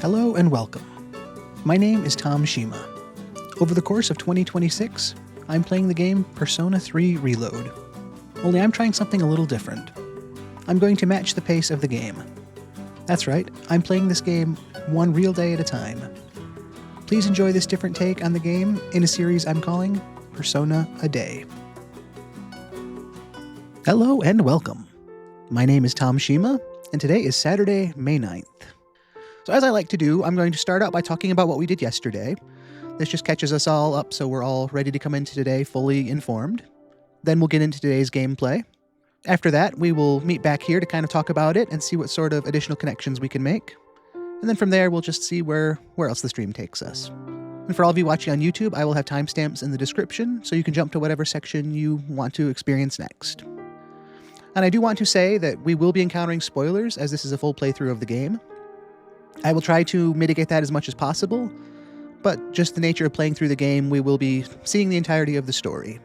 Hello and welcome. My name is Tomochika. Over the course of 2026, I'm playing the game Persona 3 Reload. Only I'm trying something a little different. I'm going to match the pace of the game. That's right, I'm playing this game one real day at a time. Please enjoy this different take on the game in a series I'm calling Persona a Day. Hello and welcome. My name is Tomochika, and today is Saturday, May 9th. So as I like to do, I'm going to start out by talking about what we did yesterday. This just catches us all up so we're all ready to come into today fully informed. Then we'll get into today's gameplay. After that, we will meet back here to kind of talk about it and see what sort of additional connections we can make. And then from there, we'll just see where else the stream takes us. And for all of you watching on YouTube, I will have timestamps in the description, so you can jump to whatever section you want to experience next. And I do want to say that we will be encountering spoilers, as this is a full playthrough of the game. I will try to mitigate that as much as possible, but just the nature of playing through the game, we will be seeing the entirety of the story.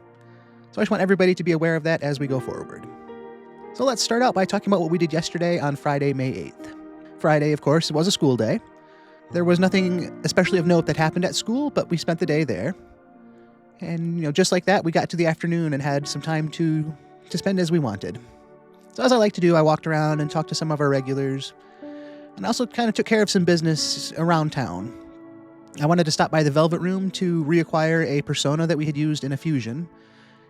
So I just want everybody to be aware of that as we go forward. So let's start out by talking about what we did yesterday on Friday, May 8th. Friday, of course, was a school day. There was nothing especially of note that happened at school, but we spent the day there. And, just like that, we got to the afternoon and had some time to spend as we wanted. So as I like to do, I walked around and talked to some of our regulars, and also kind of took care of some business around town. I wanted to stop by the Velvet Room to reacquire a persona that we had used in a fusion.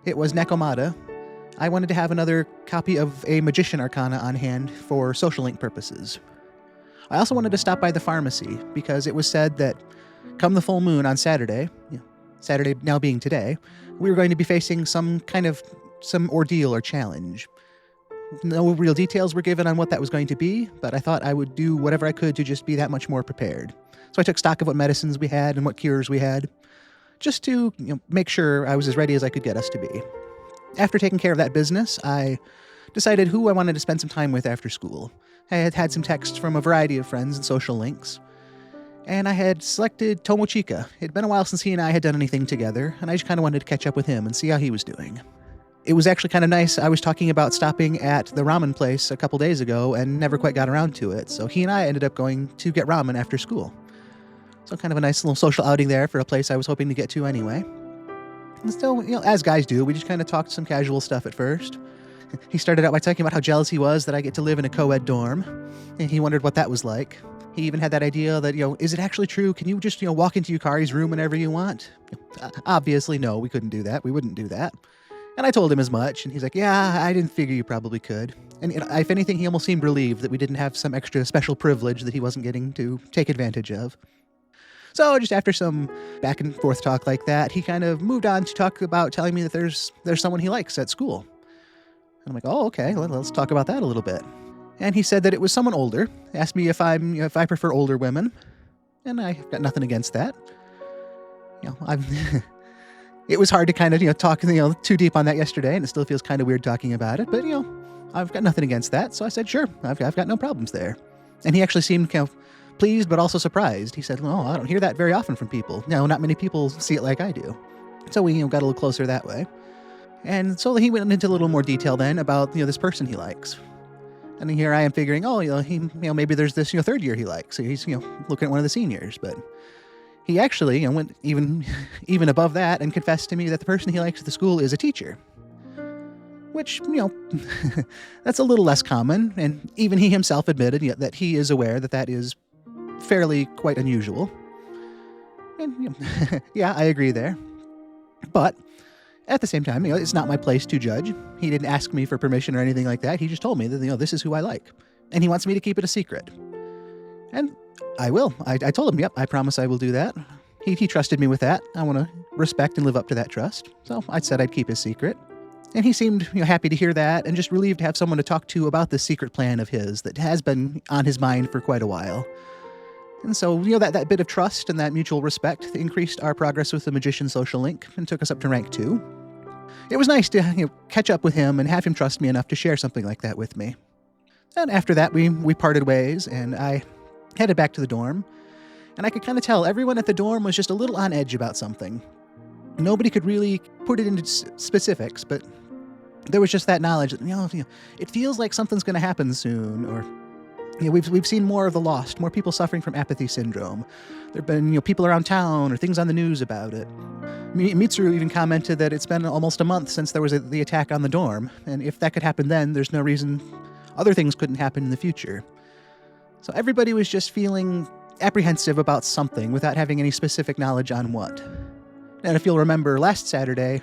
It was Nekomata. I wanted to have another copy of a Magician Arcana on hand for social link purposes. I also wanted to stop by the pharmacy, because it was said that come the full moon on Saturday, Saturday now being today, we were going to be facing some ordeal or challenge. No real details were given on what that was going to be, but I thought I would do whatever I could to just be that much more prepared. So I took stock of what medicines we had and what cures we had, just to make sure I was as ready as I could get us to be. After taking care of that business, I decided who I wanted to spend some time with after school. I had had some texts from a variety of friends and social links, and I had selected Tomochika. It had been a while since he and I had done anything together, and I just kind of wanted to catch up with him and see how he was doing. It was actually kind of nice. I was talking about stopping at the ramen place a couple days ago and never quite got around to it, so he and I ended up going to get ramen after school. So kind of a nice little social outing there for a place I was hoping to get to anyway. And still, as guys do, we just kind of talked some casual stuff at first. He started out by talking about how jealous he was that I get to live in a co-ed dorm, and he wondered what that was like. He even had that idea that, is it actually true? Can you just, walk into Yukari's room whenever you want? Obviously, no, we couldn't do that. We wouldn't do that. And I told him as much, and he's like, yeah, I didn't figure you probably could. And if anything, he almost seemed relieved that we didn't have some extra special privilege that he wasn't getting to take advantage of. So just after some back and forth talk like that, he kind of moved on to talk about telling me that there's someone he likes at school. And I'm like, oh, okay, let's talk about that a little bit. And he said that it was someone older, asked me if I prefer older women, and I've got nothing against that. It was hard to kind of, talk, too deep on that yesterday, and it still feels kind of weird talking about it, but, I've got nothing against that, so I said, sure, I've got no problems there. And he actually seemed kind of pleased, but also surprised. He said, oh, I don't hear that very often from people. No, not many people see it like I do. So we, got a little closer that way. And so he went into a little more detail then about, this person he likes. And here I am figuring, he, maybe there's this, third year he likes. So he's, looking at one of the seniors, but he actually went even above that and confessed to me that the person he likes at the school is a teacher. Which, that's a little less common, and even he himself admitted that he is aware that is fairly quite unusual. And, yeah, I agree there. But at the same time, it's not my place to judge. He didn't ask me for permission or anything like that. He just told me that, this is who I like. And he wants me to keep it a secret. And I will. I told him, yep, I promise I will do that. He trusted me with that. I want to respect and live up to that trust. So I said I'd keep his secret. And he seemed happy to hear that and just relieved to have someone to talk to about this secret plan of his that has been on his mind for quite a while. And so, that bit of trust and that mutual respect increased our progress with the Magician social link and took us up to rank 2. It was nice to catch up with him and have him trust me enough to share something like that with me. And after that, we parted ways, and I headed back to the dorm, and I could kind of tell everyone at the dorm was just a little on edge about something. Nobody could really put it into specifics, but there was just that knowledge that, it feels like something's going to happen soon, or we've seen more of the lost, more people suffering from apathy syndrome. There've been people around town or things on the news about it. Mitsuru even commented that it's been almost a month since there was the attack on the dorm, and if that could happen then, there's no reason other things couldn't happen in the future. So everybody was just feeling apprehensive about something without having any specific knowledge on what. And if you'll remember, last Saturday,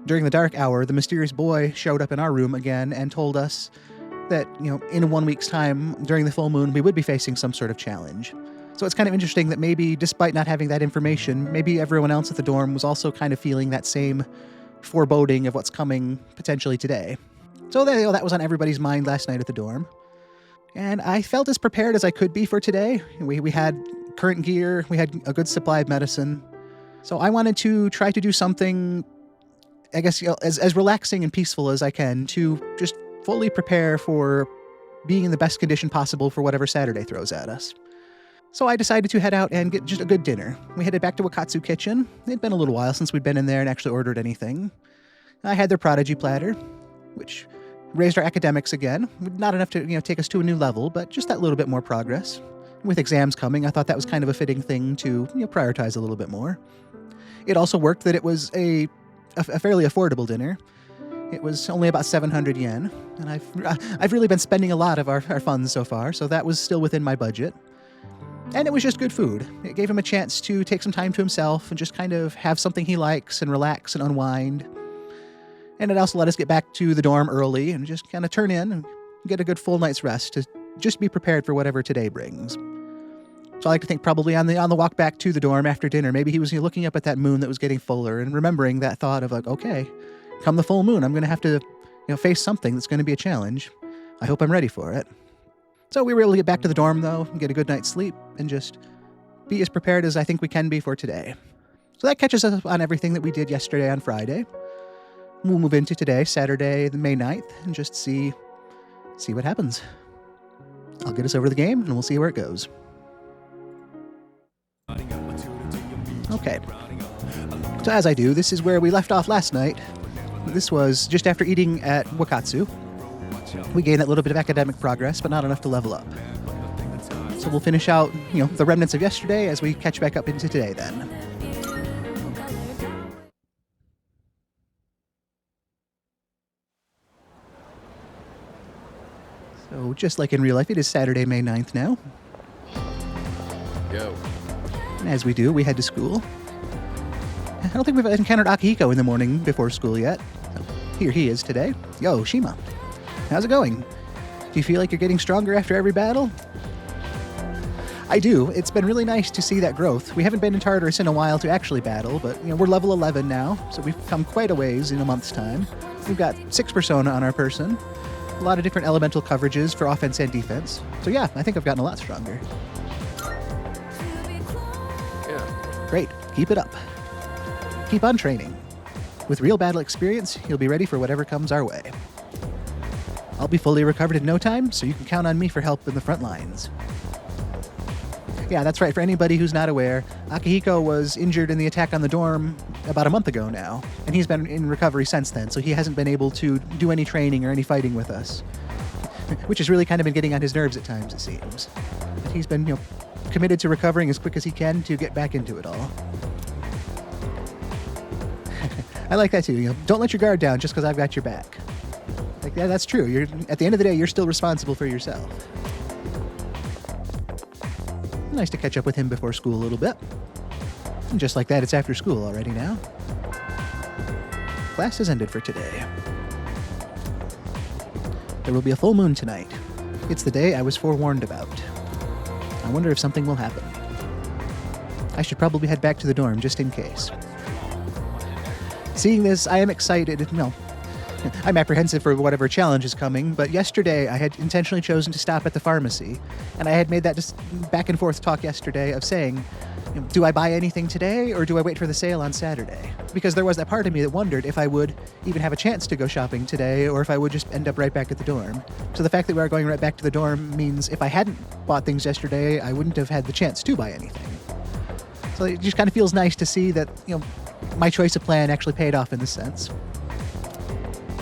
during the dark hour, the mysterious boy showed up in our room again and told us that, in 1 week's time, during the full moon, we would be facing some sort of challenge. So it's kind of interesting that maybe, despite not having that information, maybe everyone else at the dorm was also kind of feeling that same foreboding of what's coming potentially today. So that was on everybody's mind last night at the dorm. And I felt as prepared as I could be for today. We had current gear, we had a good supply of medicine. So I wanted to try to do something, I guess, as relaxing and peaceful as I can to just fully prepare for being in the best condition possible for whatever Saturday throws at us. So I decided to head out and get just a good dinner. We headed back to Wakatsu Kitchen. It'd been a little while since we'd been in there and actually ordered anything. I had their Prodigy Platter, which raised our academics again. Not enough to take us to a new level, but just that little bit more progress. With exams coming, I thought that was kind of a fitting thing to prioritize a little bit more. It also worked that it was a fairly affordable dinner. It was only about 700 yen, and I've really been spending a lot of our funds so far, so that was still within my budget. And it was just good food. It gave him a chance to take some time to himself and just kind of have something he likes and relax and unwind. And it also let us get back to the dorm early and just kind of turn in and get a good full night's rest to just be prepared for whatever today brings. So I like to think probably on the walk back to the dorm after dinner, maybe he was looking up at that moon that was getting fuller and remembering that thought of okay, come the full moon, I'm going to have to face something that's going to be a challenge. I hope I'm ready for it. So we were able to get back to the dorm, though, and get a good night's sleep, and just be as prepared as I think we can be for today. So that catches us up on everything that we did yesterday on Friday. We'll move into today, Saturday, May 9th, and just see what happens. I'll get us over the game, and we'll see where it goes. Okay. So as I do, this is where we left off last night. This was just after eating at Wakatsu. We gained that little bit of academic progress, but not enough to level up. So we'll finish out, the remnants of yesterday as we catch back up into today then. So just like in real life, it is Saturday, May 9th now. Go. And as we do, we head to school. I don't think we've encountered Akihiko in the morning before school yet. So here he is today. Yo, Shima. How's it going? Do you feel like you're getting stronger after every battle? I do. It's been really nice to see that growth. We haven't been in Tartarus in a while to actually battle, but we're level 11 now, so we've come quite a ways in a month's time. We've got 6 persona on our person, a lot of different elemental coverages for offense and defense. So yeah, I think I've gotten a lot stronger. Yeah. Great. Keep it up. Keep on training. With real battle experience, you'll be ready for whatever comes our way. I'll be fully recovered in no time, so you can count on me for help in the front lines. Yeah, that's right. For anybody who's not aware, Akihiko was injured in the attack on the dorm about a month ago now, and he's been in recovery since then, so he hasn't been able to do any training or any fighting with us, which has really kind of been getting on his nerves at times, it seems. But he's been, committed to recovering as quick as he can to get back into it all. I like that too. Don't let your guard down just because I've got your back. Yeah, that's true. At the end of the day, you're still responsible for yourself. Nice to catch up with him before school a little bit. And just like that, it's after school already now. Class has ended for today. There will be a full moon tonight. It's the day I was forewarned about. I wonder if something will happen. I should probably head back to the dorm just in case. Seeing this, I am excited. I'm apprehensive for whatever challenge is coming, but yesterday I had intentionally chosen to stop at the pharmacy, and I had made that just back and forth talk yesterday of saying, do I buy anything today, or do I wait for the sale on Saturday? Because there was that part of me that wondered if I would even have a chance to go shopping today, or if I would just end up right back at the dorm. So the fact that we are going right back to the dorm means if I hadn't bought things yesterday, I wouldn't have had the chance to buy anything. So it just kind of feels nice to see that, my choice of plan actually paid off in this sense.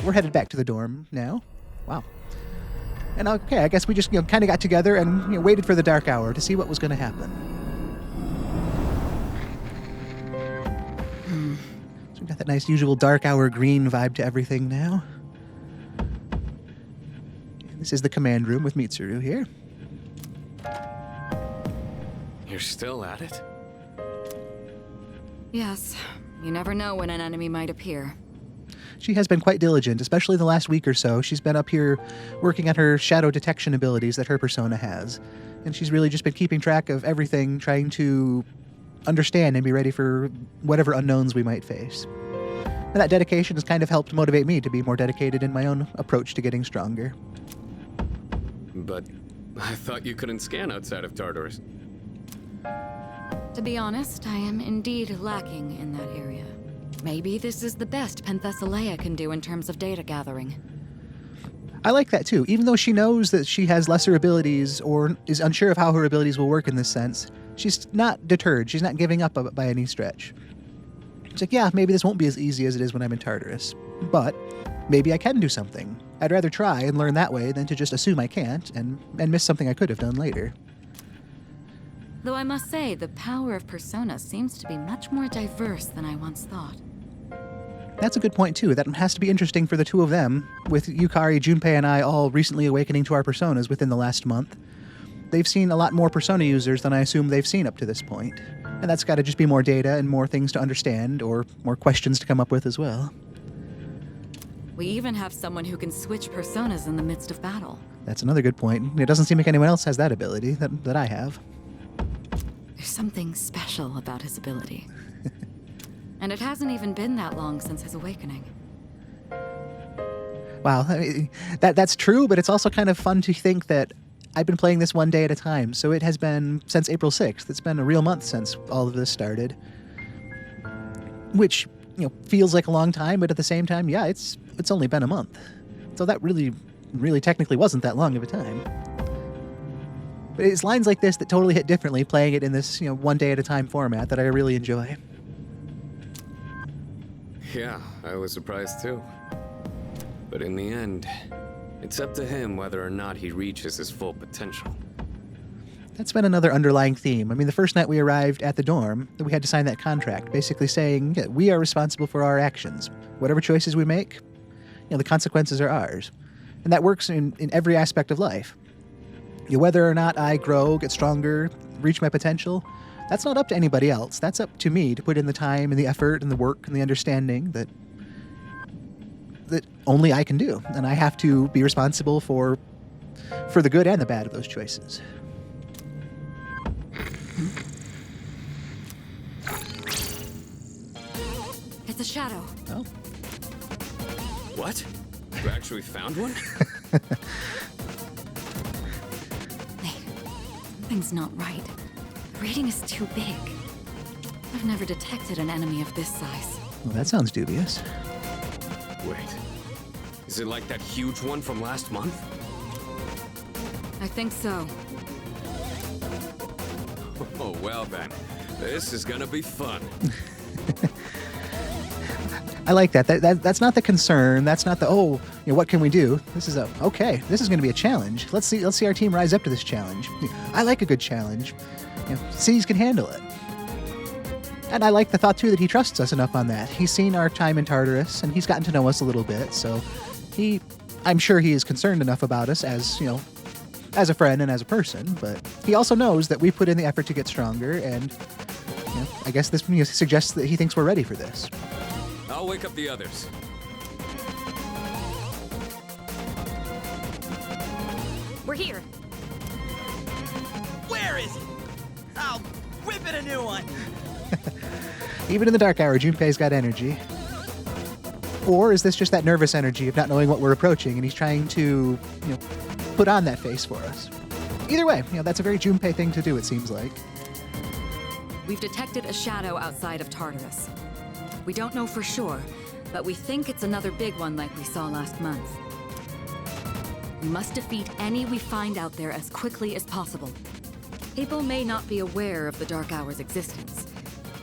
We're headed back to the dorm now. Wow. And okay, I guess we just kind of got together and waited for the dark hour to see what was going to happen. So we got that nice usual dark hour green vibe to everything now. And this is the command room with Mitsuru here. You're still at it? Yes. You never know when an enemy might appear. She has been quite diligent, especially the last week or so. She's been up here working on her shadow detection abilities that her persona has. And she's really just been keeping track of everything, trying to understand and be ready for whatever unknowns we might face. And that dedication has kind of helped motivate me to be more dedicated in my own approach to getting stronger. But I thought you couldn't scan outside of Tartarus. To be honest, I am indeed lacking in that area. Maybe this is the best Penthesilea can do in terms of data gathering. I like that too. Even though she knows that she has lesser abilities or is unsure of how her abilities will work in this sense, she's not deterred. She's not giving up by any stretch. It's like, yeah, maybe this won't be as easy as it is when I'm in Tartarus, but maybe I can do something. I'd rather try and learn that way than to just assume I can't and miss something I could have done later. Though I must say, the power of Persona seems to be much more diverse than I once thought. That's a good point, too. That has to be interesting for the two of them, with Yukari, Junpei, and I all recently awakening to our personas within the last month. They've seen a lot more persona users than I assume they've seen up to this point. And that's got to just be more data and more things to understand, or more questions to come up with as well. We even have someone who can switch personas in the midst of battle. That's another good point. It doesn't seem like anyone else has that ability that I have. There's something special about his ability. And it hasn't even been that long since his awakening. Wow, I mean, that's true, but it's also kind of fun to think that I've been playing this one day at a time, so it has been since April 6th. It's been a real month since all of this started. Which, feels like a long time, but at the same time, yeah, it's only been a month. So that really technically wasn't that long of a time. But it's lines like this that totally hit differently, playing it in this, one day at a time format that I really enjoy. Yeah, I was surprised too. But in the end, it's up to him whether or not he reaches his full potential. That's been another underlying theme. I mean, the first night we arrived at the dorm, we had to sign that contract, basically saying we are responsible for our actions. Whatever choices we make, the consequences are ours. And that works in every aspect of life. Whether or not I grow, get stronger, reach my potential, that's not up to anybody else. That's up to me to put in the time and the effort and the work and the understanding that only I can do. And I have to be responsible for the good and the bad of those choices. It's a shadow. Oh. What? You actually found one? Something's not right. The reading is too big. I've never detected an enemy of this size. Well, that sounds dubious. Wait. Is it like that huge one from last month? I think so. Oh, well then. This is gonna be fun. I like that. That's not the concern. That's not the, what can we do? This is okay, this is going to be a challenge. Let's see our team rise up to this challenge. I like a good challenge. Cities can handle it. And I like the thought, too, that he trusts us enough on that. He's seen our time in Tartarus, and he's gotten to know us a little bit, so I'm sure he is concerned enough about us as a friend and as a person, but he also knows that we put in the effort to get stronger, and I guess this suggests that he thinks we're ready for this. I'll wake up the others. We're here. Where is it? I'll whip it a new one. Even in the dark hour, Junpei's got energy. Or is this just that nervous energy of not knowing what we're approaching, and he's trying to, put on that face for us? Either way, that's a very Junpei thing to do, it seems like. We've detected a shadow outside of Tartarus. We don't know for sure, but we think it's another big one like we saw last month. We must defeat any we find out there as quickly as possible. People may not be aware of the Dark Hour's existence,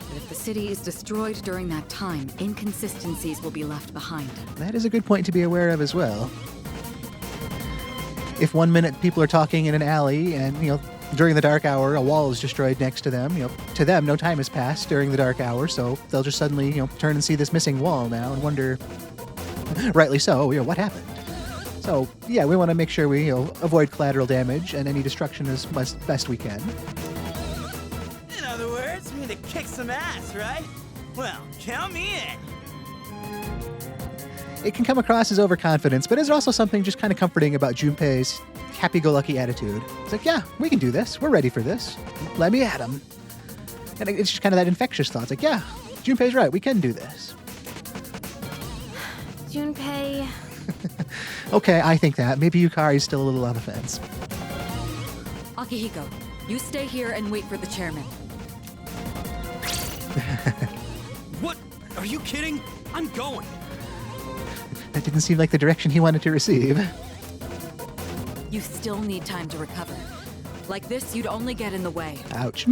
but if the city is destroyed during that time, inconsistencies will be left behind. That is a good point to be aware of as well. if 1 minute people are talking in an alley and, during the dark hour, a wall is destroyed next to them, to them, no time has passed during the dark hour, so they'll just suddenly, turn and see this missing wall now and wonder, rightly so, what happened? So, yeah, we want to make sure we, avoid collateral damage and any destruction as best we can. In other words, we need to kick some ass, right? Well, count me in. It can come across as overconfidence, but there's also something just kind of comforting about Junpei's happy-go-lucky attitude. It's like, yeah, we can do this. We're ready for this. Let me at him. And it's just kind of that infectious thought. It's like, yeah, Junpei's right. We can do this. Junpei. Okay, I think that. Maybe Yukari's still a little on the fence. Akihiko, you stay here and wait for the chairman. What? Are you kidding? I'm going. That didn't seem like the direction he wanted to receive. You still need time to recover. Like this, you'd only get in the way. Ouch.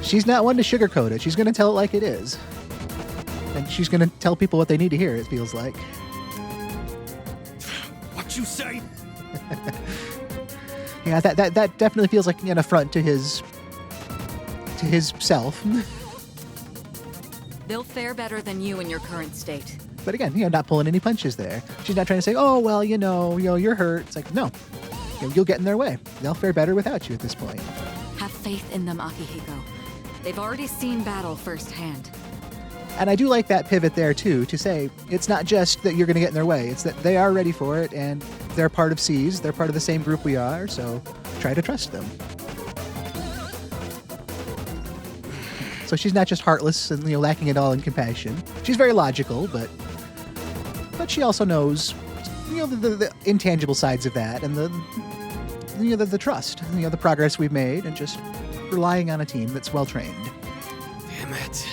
She's not one to sugarcoat it. She's going to tell it like it is. And she's going to tell people what they need to hear, it feels like. What you say? Yeah, that definitely feels like an affront to his self. They'll fare better than you in your current state. But again, not pulling any punches there. She's not trying to say, oh, well, you're hurt. It's like, no, you'll get in their way. They'll fare better without you at this point. Have faith in them, Akihiko. They've already seen battle firsthand. And I do like that pivot there, too, to say it's not just that you're going to get in their way. It's that they are ready for it, and they're part of C's. They're part of the same group we are, so try to trust them. So she's not just heartless and lacking it all in compassion. She's very logical, but she also knows the intangible sides of that and the trust, the progress we've made, and just relying on a team that's well trained. Damn it.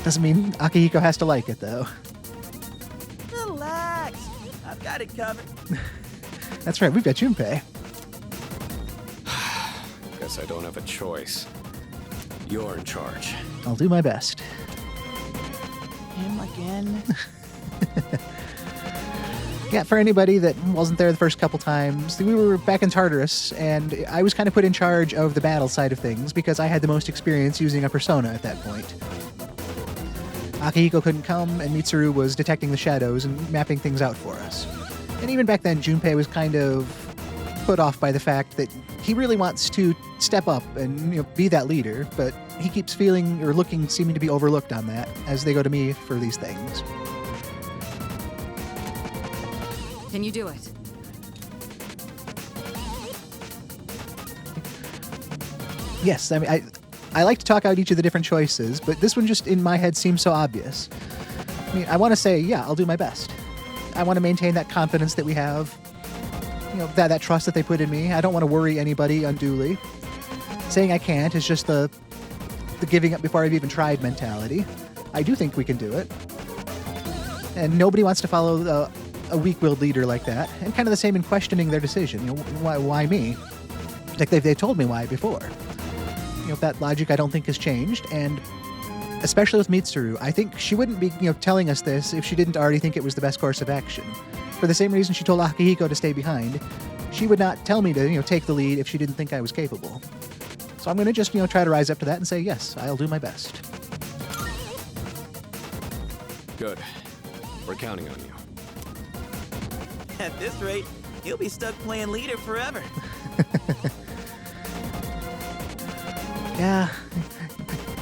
Doesn't mean Akihiko has to like it, though. Relax. I've got it covered. That's right, we've got Junpei. Guess I don't have a choice. You're in charge. I'll do my best. Him again? Yeah, for anybody that wasn't there the first couple times, we were back in Tartarus, and I was kind of put in charge of the battle side of things because I had the most experience using a persona at that point. Akihiko couldn't come, and Mitsuru was detecting the shadows and mapping things out for us. And even back then, Junpei was kind of put off by the fact that he really wants to step up and be that leader, but he keeps seeming to be overlooked on that as they go to me for these things. Can you do it? Yes, I mean, I like to talk out each of the different choices, but this one just in my head seems so obvious. I mean, I want to say, yeah, I'll do my best. I want to maintain that confidence that we have, that trust that they put in me. I don't want to worry anybody unduly. Saying I can't is just the giving up before I've even tried mentality. I do think we can do it. And nobody wants to follow a weak-willed leader like that, and kind of the same in questioning their decision. Why me? Like they told me why before. That logic I don't think has changed, and especially with Mitsuru, I think she wouldn't be telling us this if she didn't already think it was the best course of action. For the same reason she told Akihiko to stay behind, she would not tell me to take the lead if she didn't think I was capable. So I'm going to just try to rise up to that and say yes, I'll do my best. Good. We're counting on you. At this rate, he'll be stuck playing leader forever. Yeah,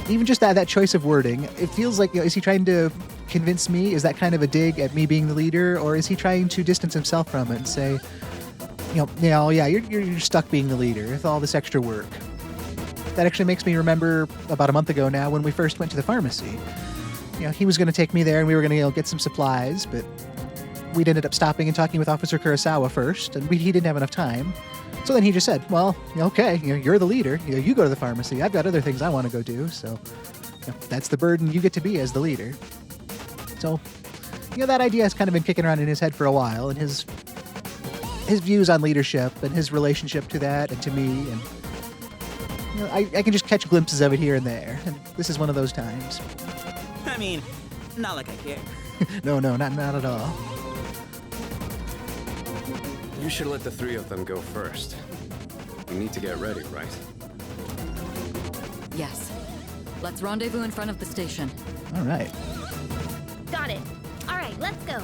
even just that choice of wording, it feels like, is he trying to convince me? Is that kind of a dig at me being the leader? Or is he trying to distance himself from it and say, you're stuck being the leader with all this extra work? That actually makes me remember about a month ago now when we first went to the pharmacy. He was going to take me there and we were going to get some supplies, but we'd ended up stopping and talking with Officer Kurosawa first, and he didn't have enough time. So then he just said, well, okay, you're the leader. You go to the pharmacy. I've got other things I want to go do. So that's the burden you get to be as the leader. So, that idea has kind of been kicking around in his head for a while, and his views on leadership and his relationship to that and to me. And I can just catch glimpses of it here and there. And this is one of those times. I mean, not like I care. No, not at all. You should let the three of them go first. You need to get ready, right? Yes. Let's rendezvous in front of the station. All right. Got it. All right, let's go.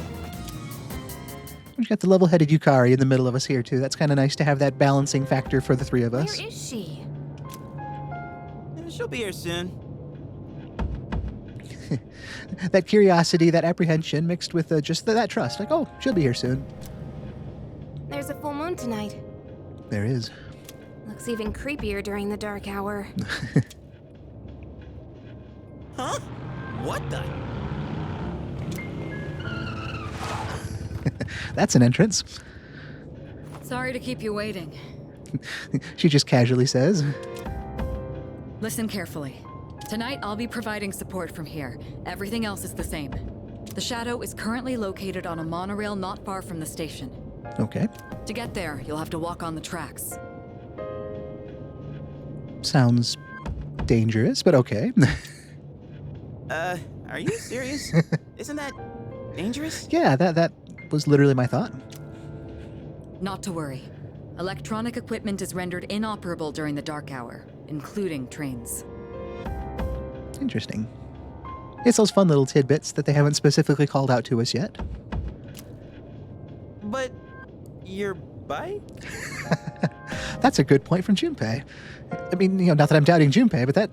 We've got the level-headed Yukari in the middle of us here, too. That's kind of nice to have that balancing factor for the three of us. Where is she? She'll be here soon. That curiosity, that apprehension, mixed with just that trust. Like, oh, she'll be here soon. There's a full moon tonight. There is. Looks even creepier during the dark hour. Huh? What the? That's an entrance. Sorry to keep you waiting. She just casually says. Listen carefully. Tonight, I'll be providing support from here. Everything else is the same. The Shadow is currently located on a monorail not far from the station. Okay. To get there, you'll have to walk on the tracks. Sounds dangerous, but okay. Are you serious? Isn't that dangerous? Yeah, that was literally my thought. Not to worry. Electronic equipment is rendered inoperable during the dark hour, including trains. Interesting. It's those fun little tidbits that they haven't specifically called out to us yet. But your bike? That's a good point from Junpei. I mean, not that I'm doubting Junpei, but that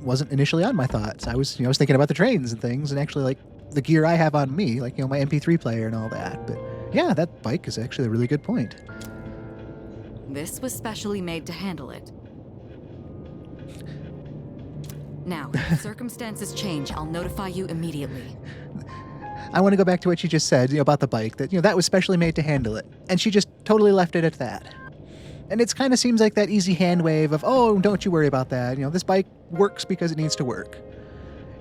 wasn't initially on my thoughts. I was thinking about the trains and things, and actually like the gear I have on me, like my MP3 player and all that. But yeah, that bike is actually a really good point. This was specially made to handle it. Now, if circumstances change, I'll notify you immediately. I want to go back to what she just said about the bike, that that was specially made to handle it, and she just totally left it at that. And it kind of seems like that easy hand wave of, oh, don't you worry about that. This bike works because it needs to work.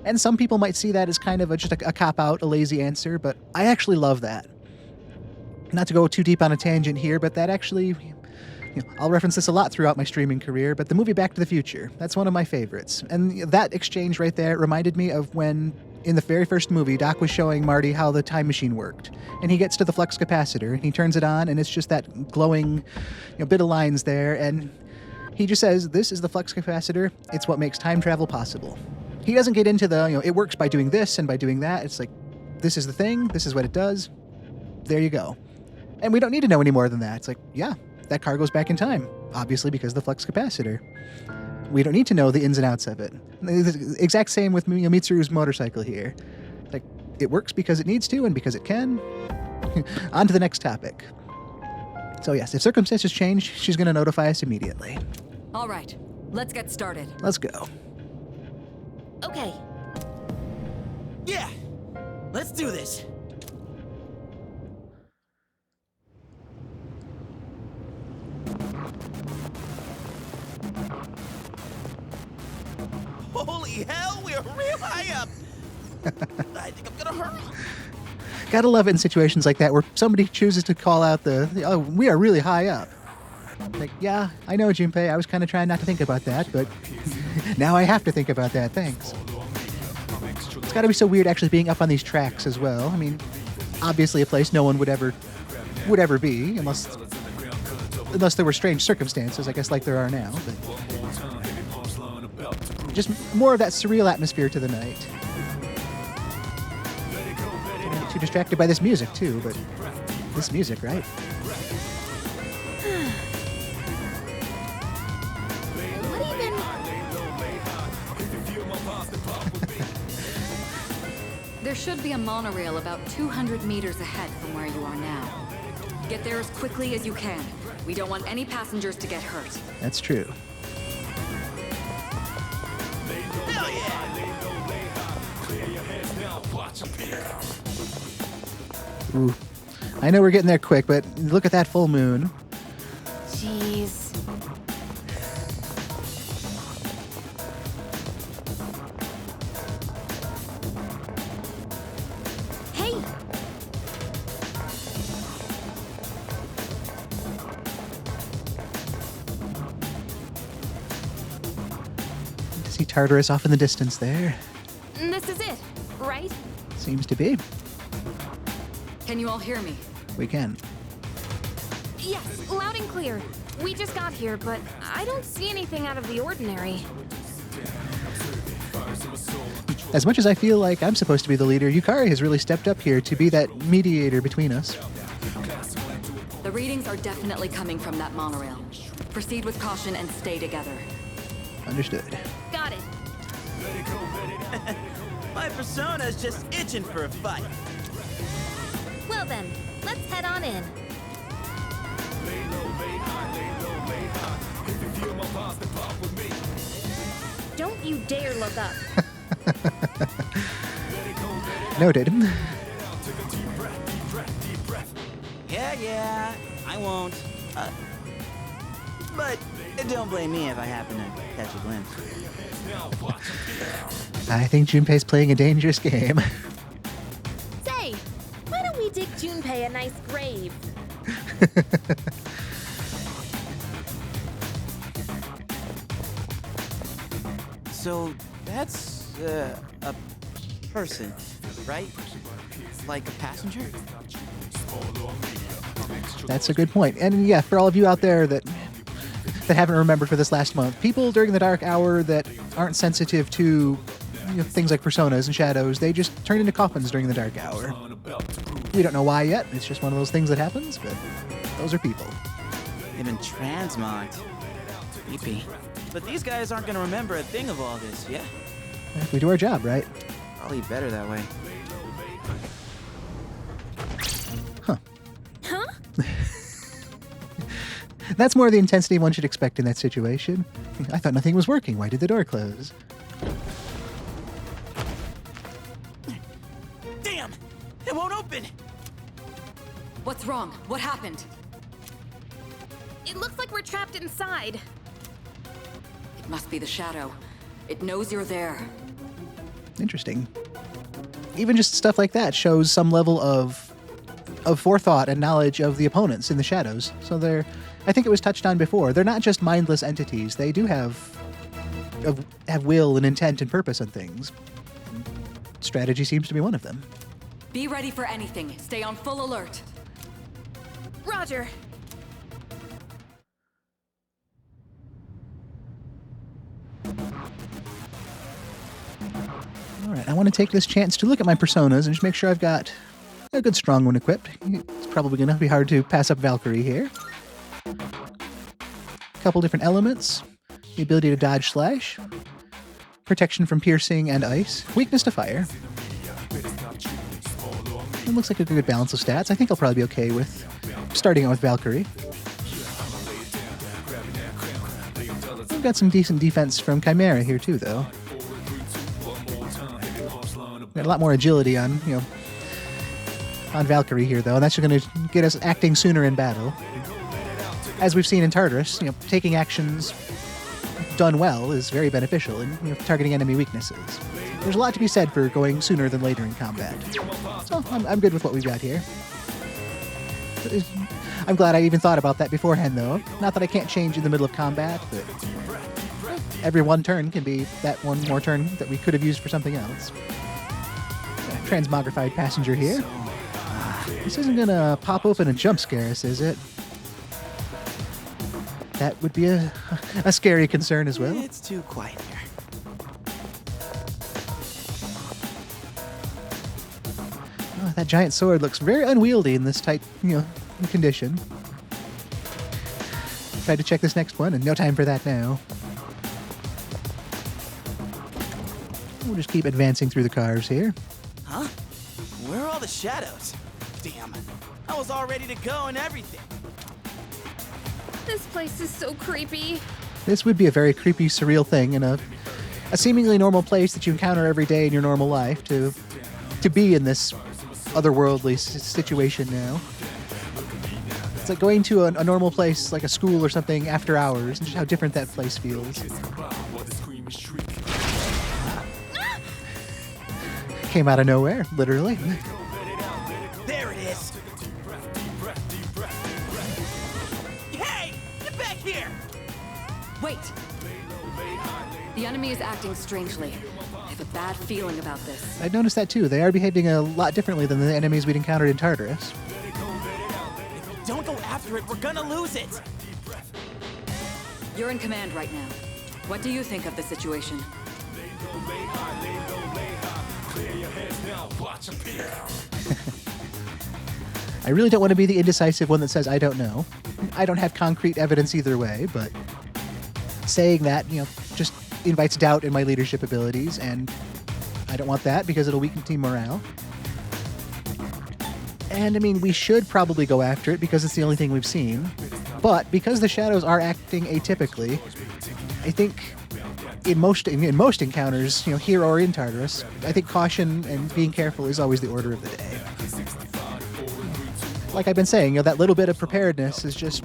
And some people might see that as kind of just a cop-out, a lazy answer, but I actually love that. Not to go too deep on a tangent here, but that actually, I'll reference this a lot throughout my streaming career, but the movie Back to the Future, that's one of my favorites. And that exchange right there reminded me of when, in the very first movie, Doc was showing Marty how the time machine worked. And he gets to the flux capacitor, and he turns it on, and it's just that glowing bit of lines there, and he just says, this is the flux capacitor, it's what makes time travel possible. He doesn't get into the, it works by doing this and by doing that. It's like, this is the thing, this is what it does, there you go. And we don't need to know any more than that. It's like, yeah, that car goes back in time, obviously because of the flux capacitor. We don't need to know the ins and outs of it. The exact same with Mitsuru's motorcycle here. Like, it works because it needs to and because it can. On to the next topic. So yes, if circumstances change, she's going to notify us immediately. All right, let's get started. Let's go. Okay. Yeah. Let's do this. Holy hell, we're real high up. I think I'm gonna hurl. Gotta love it in situations like that where somebody chooses to call out oh, we are really high up. Like, yeah, I know, Junpei, I was kind of trying not to think about that, but now I have to think about that, thanks. It's gotta be so weird actually being up on these tracks as well. I mean, obviously a place no one would ever be, unless there were strange circumstances, I guess, like there are now, but just more of that surreal atmosphere to the night. Don't get too distracted by this music, too, but this music, right? What even? There should be a monorail about 200 meters ahead from where you are now. Get there as quickly as you can. We don't want any passengers to get hurt. That's true. Hell yeah. Ooh. I know we're getting there quick, but look at that full moon. Jeez. Hey! See Tartarus off in the distance there. This is it, right? Seems to be. Can you all hear me? We can. Yes, loud and clear. We just got here, but I don't see anything out of the ordinary. As much as I feel like I'm supposed to be the leader, Yukari has really stepped up here to be that mediator between us. The readings are definitely coming from that monorail. Proceed with caution and stay together. Understood. Got it. My persona's just itching for a fight. Well then, let's head on in. Don't you dare look up. Noted. Yeah, I won't. But don't blame me if I happen to catch a glimpse. I think Junpei's playing a dangerous game. Say, why don't we dig Junpei a nice grave? So that's a person, right? Like a passenger? That's a good point. And yeah, for all of you out there that haven't remembered for this last month, people during the dark hour that aren't sensitive to things like personas and shadows, they just turn into coffins during the dark hour. We don't know why yet. It's just one of those things that happens, but those are people. Even transmogged. Creepy. But these guys aren't gonna remember a thing of all this, yeah? If we do our job, right? Probably better that way. Huh. Huh? That's more the intensity one should expect in that situation. I thought nothing was working. Why did the door close? Damn! It won't open! What's wrong? What happened? It looks like we're trapped inside. It must be the shadow. It knows you're there. Interesting. Even just stuff like that shows some level of forethought and knowledge of the opponents in the shadows. So I think it was touched on before. They're not just mindless entities. They do have will and intent and purpose on things. Strategy seems to be one of them. Be ready for anything. Stay on full alert. Roger. All right, I want to take this chance to look at my personas and just make sure I've got a good strong one equipped. It's probably going to be hard to pass up Valkyrie here. A couple different elements. The ability to dodge slash. Protection from piercing and ice. Weakness to fire. It looks like a good balance of stats. I think I'll probably be okay with starting out with Valkyrie. We've got some decent defense from Chimera here too, though. Got a lot more agility on Valkyrie here, though, and that's going to get us acting sooner in battle. As we've seen in Tartarus, taking actions done well is very beneficial in targeting enemy weaknesses. There's a lot to be said for going sooner than later in combat. So I'm good with what we've got here. I'm glad I even thought about that beforehand, though. Not that I can't change in the middle of combat, but every one turn can be that one more turn that we could have used for something else. Transmogrified passenger here. This isn't gonna pop open and jump scare us, is it? That would be a scary concern as well. It's too quiet here. Oh, that giant sword looks very unwieldy in this tight, condition. Tried to check this next one, and no time for that now. We'll just keep advancing through the carves here. Huh? Where are all the shadows? Damn. I was all ready to go and everything. This place is so creepy. This would be a very creepy, surreal thing in a seemingly normal place that you encounter every day in your normal life to be in this otherworldly situation now. It's like going to a normal place like a school or something after hours and just how different that place feels. Came out of nowhere, literally. There it is. Hey! Get back here! Wait! The enemy is acting strangely. I have a bad feeling about this. I noticed that too. They are behaving a lot differently than the enemies we'd encountered in Tartarus. Don't go after it, we're gonna lose it. You're in command right now. What do you think of the situation? I really don't want to be the indecisive one that says I don't know. I don't have concrete evidence either way, but saying that, just invites doubt in my leadership abilities, and I don't want that because it'll weaken team morale. And I mean, we should probably go after it because it's the only thing we've seen. But because the shadows are acting atypically, I think in most encounters, here or in Tartarus, I think caution and being careful is always the order of the day. Like I've been saying, that little bit of preparedness is just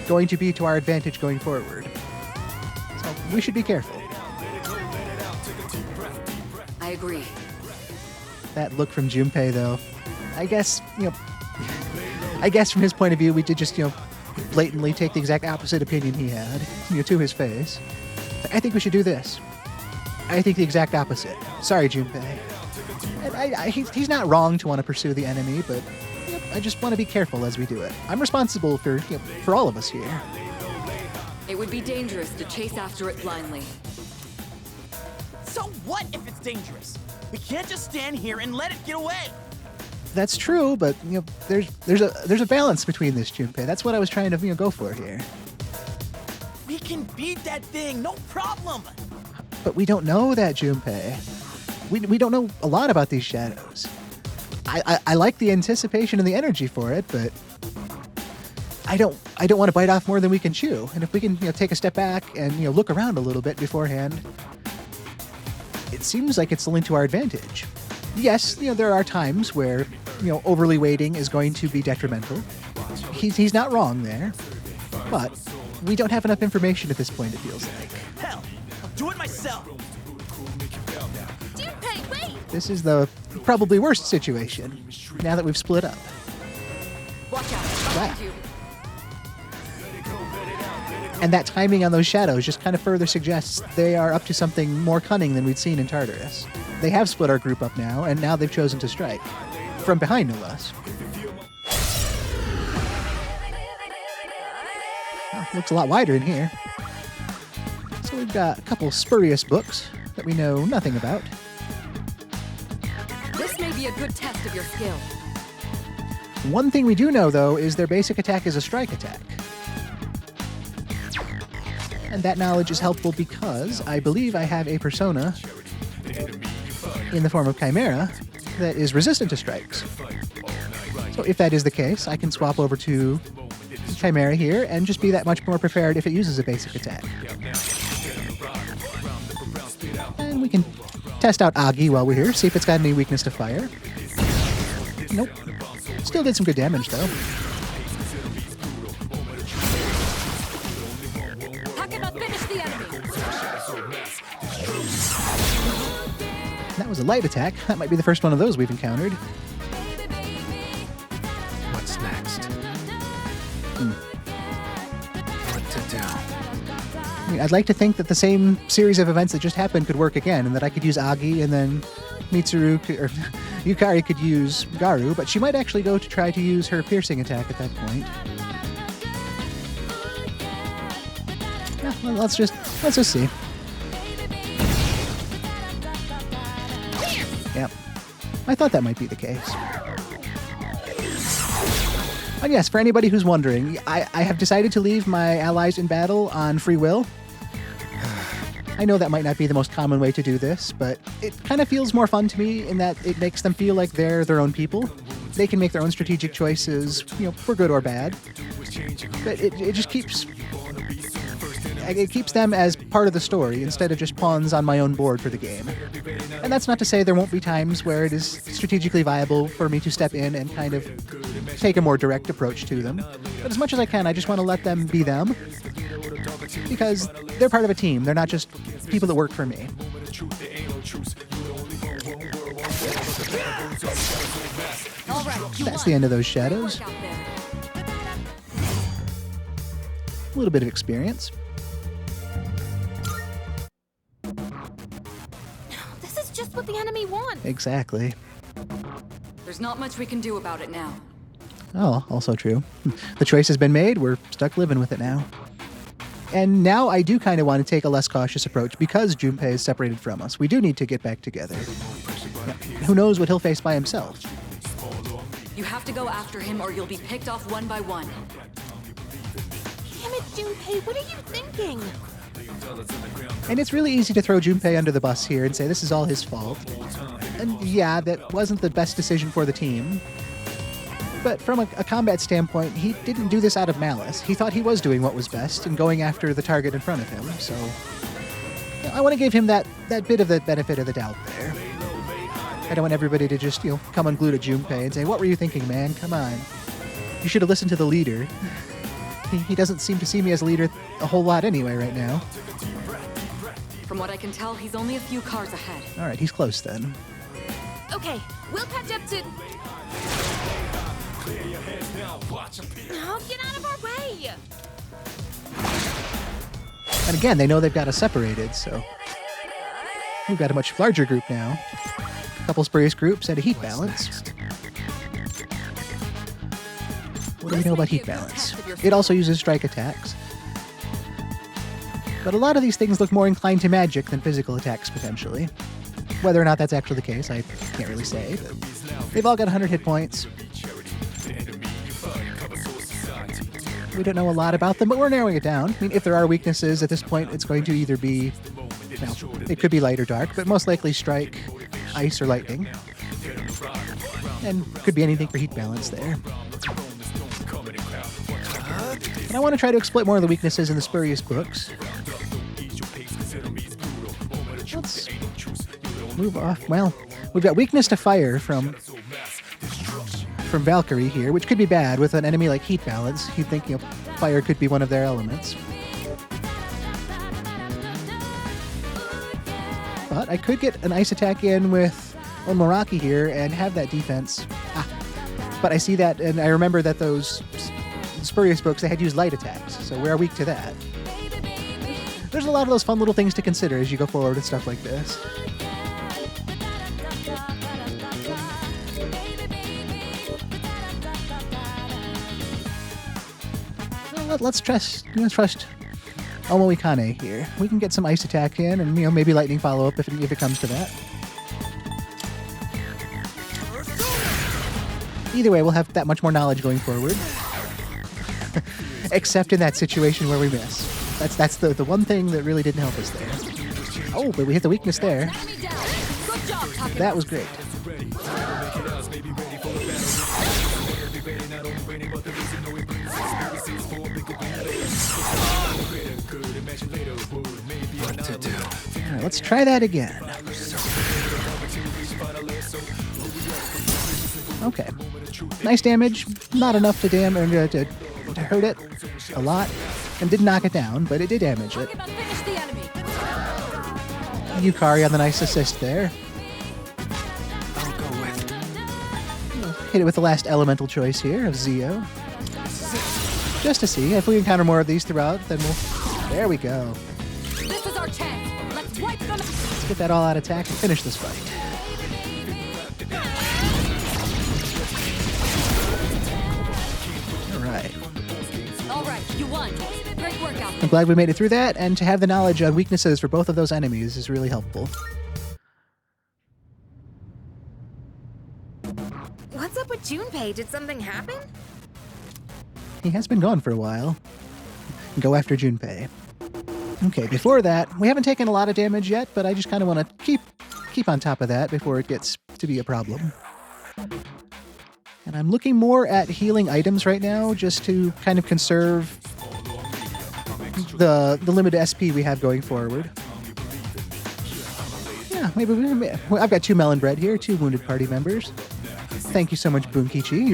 going to be to our advantage going forward. So we should be careful. I agree. That look from Junpei, though, I guess from his point of view, we did just, blatantly take the exact opposite opinion he had, to his face. I think we should do this. I think the exact opposite. Sorry, Junpei. And he's not wrong to want to pursue the enemy, but I just want to be careful as we do it. I'm responsible for all of us here. It would be dangerous to chase after it blindly. So what if it's dangerous? We can't just stand here and let it get away. That's true, but there's a balance between this, Junpei. That's what I was trying to go for here. We can beat that thing, no problem. But we don't know that, Junpei. We don't know a lot about these shadows. I like the anticipation and the energy for it, but I don't want to bite off more than we can chew. And if we can take a step back and look around a little bit beforehand, it seems like it's only to our advantage. Yes, there are times where overly waiting is going to be detrimental. He's not wrong there, but we don't have enough information at this point, it feels like. Hell, I'll do it myself. Junpei, wait! This is the probably worst situation, now that we've split up. Watch out! Behind Wow. you. And that timing on those shadows just kind of further suggests they are up to something more cunning than we'd seen in Tartarus. They have split our group up now, and now they've chosen to strike. From behind, no less. Oh, looks a lot wider in here. So we've got a couple spurious books that we know nothing about. This may be a good test of your skill. One thing we do know, though, is their basic attack is a strike attack. And that knowledge is helpful because I believe I have a persona in the form of Chimera that is resistant to strikes. So if that is the case, I can swap over to Chimera here and just be that much more prepared if it uses a basic attack. And we can test out Agi while we're here, see if it's got any weakness to fire. Nope. Still did some good damage, though. Hakama, finish the enemy! That was a light attack. That might be the first one of those we've encountered. What's next? What to do? I mean, I'd like to think that the same series of events that just happened could work again, and that I could use Agi, and then or Yukari could use Garu, but she might actually go to try to use her piercing attack at that point. Yeah, well, let's just see. Yep. I thought that might be the case. And yes, for anybody who's wondering, I have decided to leave my allies in battle on free will. I know that might not be the most common way to do this, but it kind of feels more fun to me in that it makes them feel like they're their own people. They can make their own strategic choices, for good or bad. But it just keeps them as part of the story instead of just pawns on my own board for the game. And that's not to say there won't be times where it is strategically viable for me to step in and kind of take a more direct approach to them. But as much as I can, I just want to let them be them. Because they're part of a team. They're not just people that work for me. All right, you That's won. the end of those shadows. Work out there. A little bit of experience. This is just what the enemy wants. Exactly. There's not much we can do about it now. Oh, also true. The choice has been made. We're stuck living with it now. And now I do kind of want to take a less cautious approach because Junpei is separated from us. We do need to get back together. Who knows what he'll face by himself? You have to go after him or you'll be picked off one by one. Damn it, Junpei, what are you thinking? And it's really easy to throw Junpei under the bus here and say this is all his fault. And yeah, that wasn't the best decision for the team. But from a combat standpoint, he didn't do this out of malice. He thought he was doing what was best and going after the target in front of him. So I want to give him that bit of the benefit of the doubt there. I don't want everybody to just, come unglued at Junpei and say, what were you thinking, man? Come on. You should have listened to the leader. He doesn't seem to see me as a leader a whole lot anyway right now. From what I can tell, he's only a few cars ahead. All right, he's close then. Okay, we'll catch up to... Oh, get out of our way! And again, they know they've got us separated, so we've got a much larger group now. A couple spurious groups and a heat balance. What do we know about heat balance? It also uses strike attacks. But a lot of these things look more inclined to magic than physical attacks, potentially. Whether or not that's actually the case, I can't really say. But they've all got 100 hit points. We don't know a lot about them, but we're narrowing it down. I mean, if there are weaknesses at this point, it's going to either be, well, it could be light or dark, but most likely strike, ice, or lightning. And could be anything for heat balance there. And I want to try to exploit more of the weaknesses in the spurious books. Let's move off. Well, we've got weakness to fire from Valkyrie here, which could be bad with an enemy like heat balance. You'd think, fire could be one of their elements. But I could get an ice attack in with Meraki here and have that defense. But I see that, and I remember that those spurious books, they had used light attacks, so we're weak to that. There's a lot of those fun little things to consider as you go forward with stuff like this. Well, let's trust Omo Ikane here. We can get some ice attack in, and maybe lightning follow up if it comes to that. Either way, we'll have that much more knowledge going forward. Except in that situation where we miss. That's the one thing that really didn't help us there. Oh, but we hit the weakness there. That was great. What to do? All right, let's try that again. Okay. Nice damage. Not enough to hurt it a lot. And didn't knock it down, but it did damage it. Yukari on the nice assist there. I'll go with. Hit it with the last elemental choice here of Zio. Just to see. If we encounter more of these throughout, then we'll... There we go. This is our chance. Let's wipe them. Let's get that all-out attack and finish this fight. All right, you won. Great workout. I'm glad we made it through that, and to have the knowledge of weaknesses for both of those enemies is really helpful. What's up with Junpei? Did something happen? He has been gone for a while. Go after Junpei. Okay, before that, we haven't taken a lot of damage yet, but I just kind of want to keep on top of that before it gets to be a problem. And I'm looking more at healing items right now, just to kind of conserve the limited SP we have going forward. Yeah, maybe I've got 2 melon bread here, 2 wounded party members. Thank you so much, Bunkichi.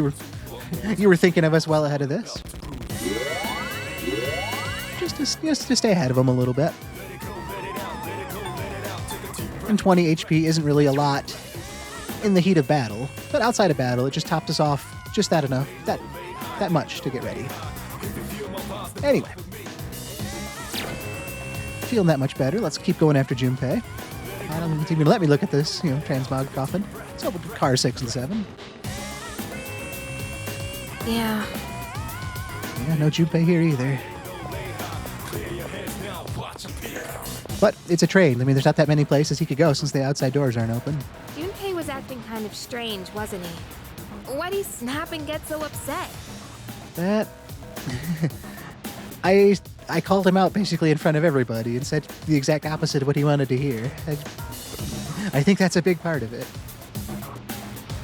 You were thinking of us well ahead of this. Just to stay ahead of them a little bit. And 20 HP isn't really a lot in the heat of battle, but outside of battle, it just topped us off just that enough, that much to get ready. Anyway, feeling that much better. Let's keep going after Junpei. I don't think it's even let me look at this, transmog coffin. Let's open car 6 and 7. Yeah. Yeah, no Junpei here either. But it's a train. I mean, there's not that many places he could go since the outside doors aren't open. Junpei was acting kind of strange, wasn't he? Why'd he snap and get so upset? That... I called him out basically in front of everybody and said the exact opposite of what he wanted to hear. I think that's a big part of it.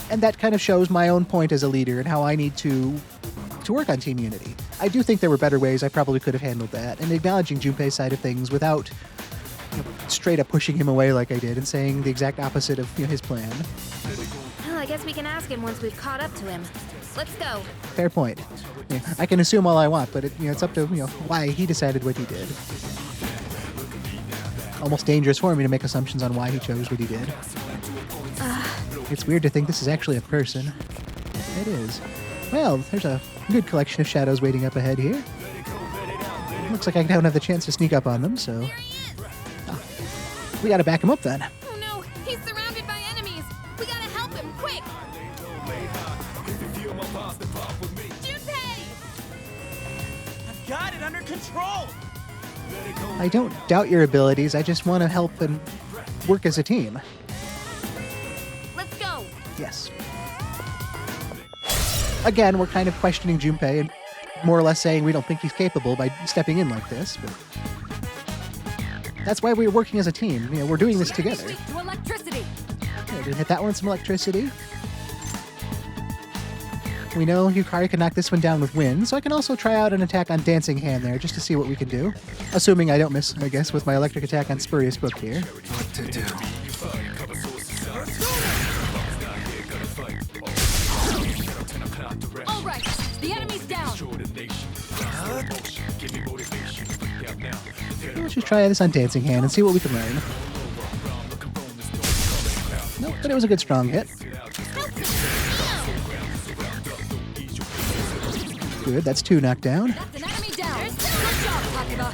And that kind of shows my own point as a leader and how I need to work on team unity. I do think there were better ways I probably could have handled that, and acknowledging Junpei's side of things without straight up pushing him away like I did and saying the exact opposite of his plan. Well, I guess we can ask him once we've caught up to him. Let's go. Fair point. Yeah, I can assume all I want, but it's up to why he decided what he did. Almost dangerous for me to make assumptions on why he chose what he did. It's weird to think this is actually a person. It is. Well, there's a good collection of shadows waiting up ahead here. Looks like I don't have the chance to sneak up on them, so... we gotta back him up then. Oh no, he's surrounded by enemies. We gotta help him, quick! Junpei! I've got it under control. I don't doubt your abilities, I just want to help and work as a team. Let's go! Yes. Again, we're kind of questioning Junpei and more or less saying we don't think he's capable by stepping in like this, but that's why we're working as a team. We're doing this together. To electricity. Okay, did hit that one some electricity. We know Yukari can knock this one down with wind, so I can also try out an attack on Dancing Hand there just to see what we can do. Assuming I don't miss, I guess, with my electric attack on Spurious Book here. What to do? All right, the enemy's down. Let's just try this on Dancing Hand and see what we can learn. Nope, but it was a good strong hit. Good, that's 2 knocked down. That's an enemy down. Good job, Takeba.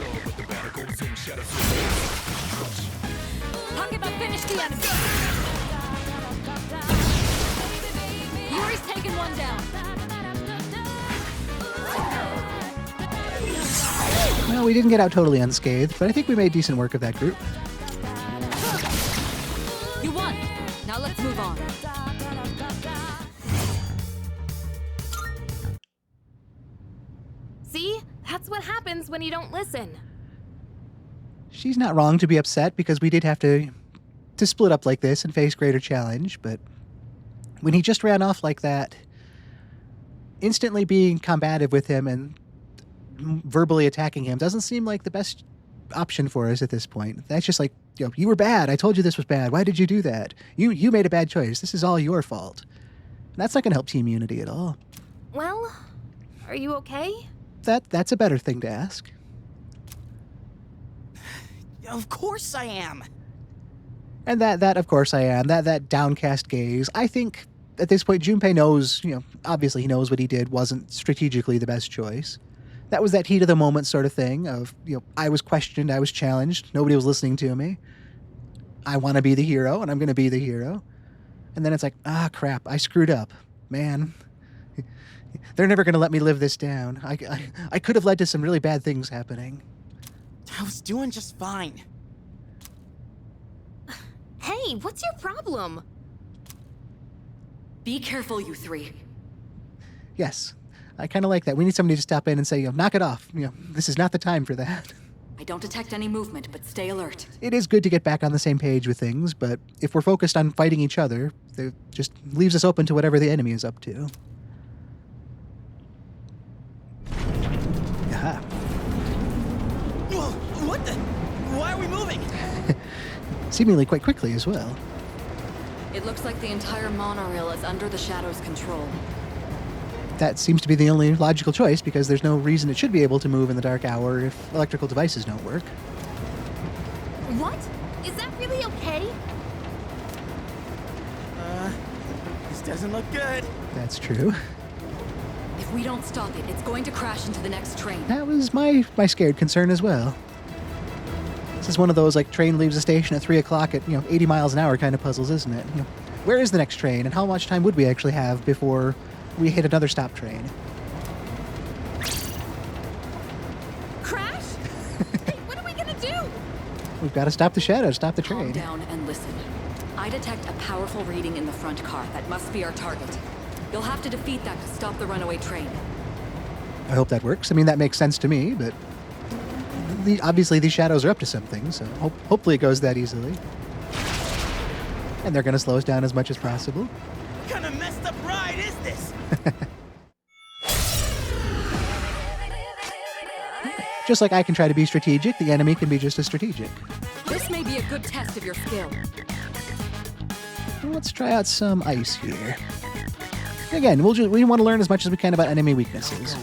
Takeba, finish the enemy. Yuri's taken one down. Well, we didn't get out totally unscathed, but I think we made decent work of that group. You won. Now let's move on. See? That's what happens when you don't listen. She's not wrong to be upset because we did have to split up like this and face greater challenge, but when he just ran off like that, instantly being combative with him and verbally attacking him doesn't seem like the best option for us at this point. That's just like, you were bad. I told you this was bad. Why did you do that? You made a bad choice. This is all your fault. And that's not going to help team unity at all. Well, are you okay? That's a better thing to ask. Of course I am. And that of course I am. That downcast gaze. I think at this point Junpei knows, obviously he knows what he did wasn't strategically the best choice. That was that heat of the moment sort of thing of, I was questioned, I was challenged, nobody was listening to me. I want to be the hero, and I'm going to be the hero. And then it's like, crap, I screwed up. Man, they're never going to let me live this down. I could have led to some really bad things happening. I was doing just fine. Hey, what's your problem? Be careful, you three. Yes, I kind of like that. We need somebody to stop in and say, knock it off. This is not the time for that. I don't detect any movement, but stay alert. It is good to get back on the same page with things, but if we're focused on fighting each other, it just leaves us open to whatever the enemy is up to. Aha. Whoa, what the? Why are we moving? Seemingly quite quickly as well. It looks like the entire monorail is under the Shadow's control. That seems to be the only logical choice because there's no reason it should be able to move in the dark hour if electrical devices don't work. What? Is that really okay? This doesn't look good. That's true. If we don't stop it, it's going to crash into the next train. That was my scared concern as well. This is one of those like train leaves the station at 3 o'clock at 80 miles an hour kind of puzzles, isn't it? Where is the next train and how much time would we actually have before we hit another stop train? We've got to stop the shadow, stop the Calm train. down and listen. I detect a powerful reading in the front car. That must be our target. You'll have to defeat that to stop the runaway train. I hope that works. I mean, that makes sense to me, but obviously these shadows are up to something, so hopefully it goes that easily. And they're going to slow us down as much as possible. What kind of messed up ride is this? Just like I can try to be strategic, the enemy can be just as strategic. This may be a good test of your skill. Well, let's try out some ice here. Again, we want to learn as much as we can about enemy weaknesses.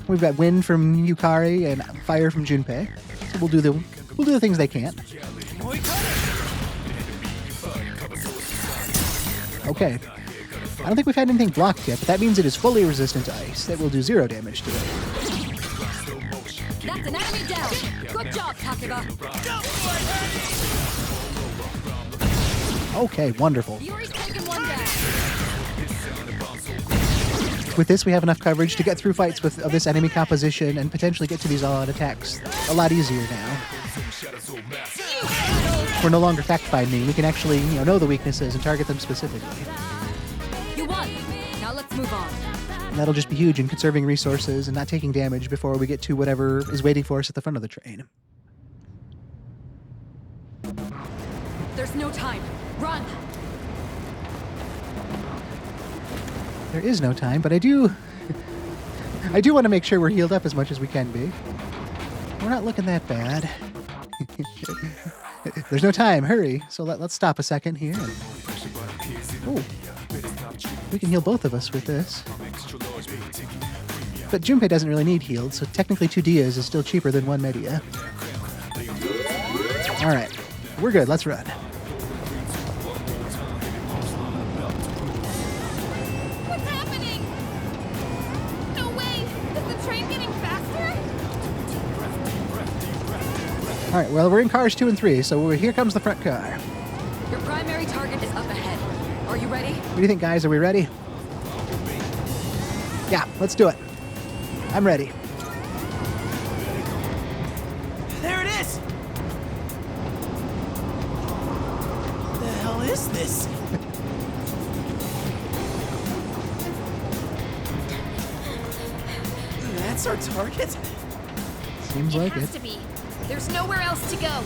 We've got wind from Yukari and fire from Junpei, so we'll do the things they can't. Okay. I don't think we've had anything blocked yet, but that means it is fully resistant to ice. That will do 0 damage to it. That's an enemy down. Good job, Takeba. Okay, wonderful. Yuri's taken one down. With this, we have enough coverage to get through fights of this enemy composition and potentially get to these all-out attacks a lot easier now. We're no longer fact-finding. We can actually, know the weaknesses and target them specifically. You won. Now let's move on. And that'll just be huge in conserving resources and not taking damage before we get to whatever is waiting for us at the front of the train. There's no time. Run. There is no time, but I do want to make sure we're healed up as much as we can be. We're not looking that bad. There's no time. Hurry. So let's stop a second here. Oh, we can heal both of us with this. But Junpei doesn't really need healed, so technically 2 Dias is still cheaper than 1 Media. All right, we're good. Let's run. What's happening? No way! Is the train getting faster? All right, well, we're in cars 2 and 3, so here comes the front car. Your primary target is up ahead. Are you ready? What do you think, guys? Are we ready? Yeah, let's do it. I'm ready. There it is! What the hell is this? That's our target? Seems like It it. has to be. There's nowhere else to go.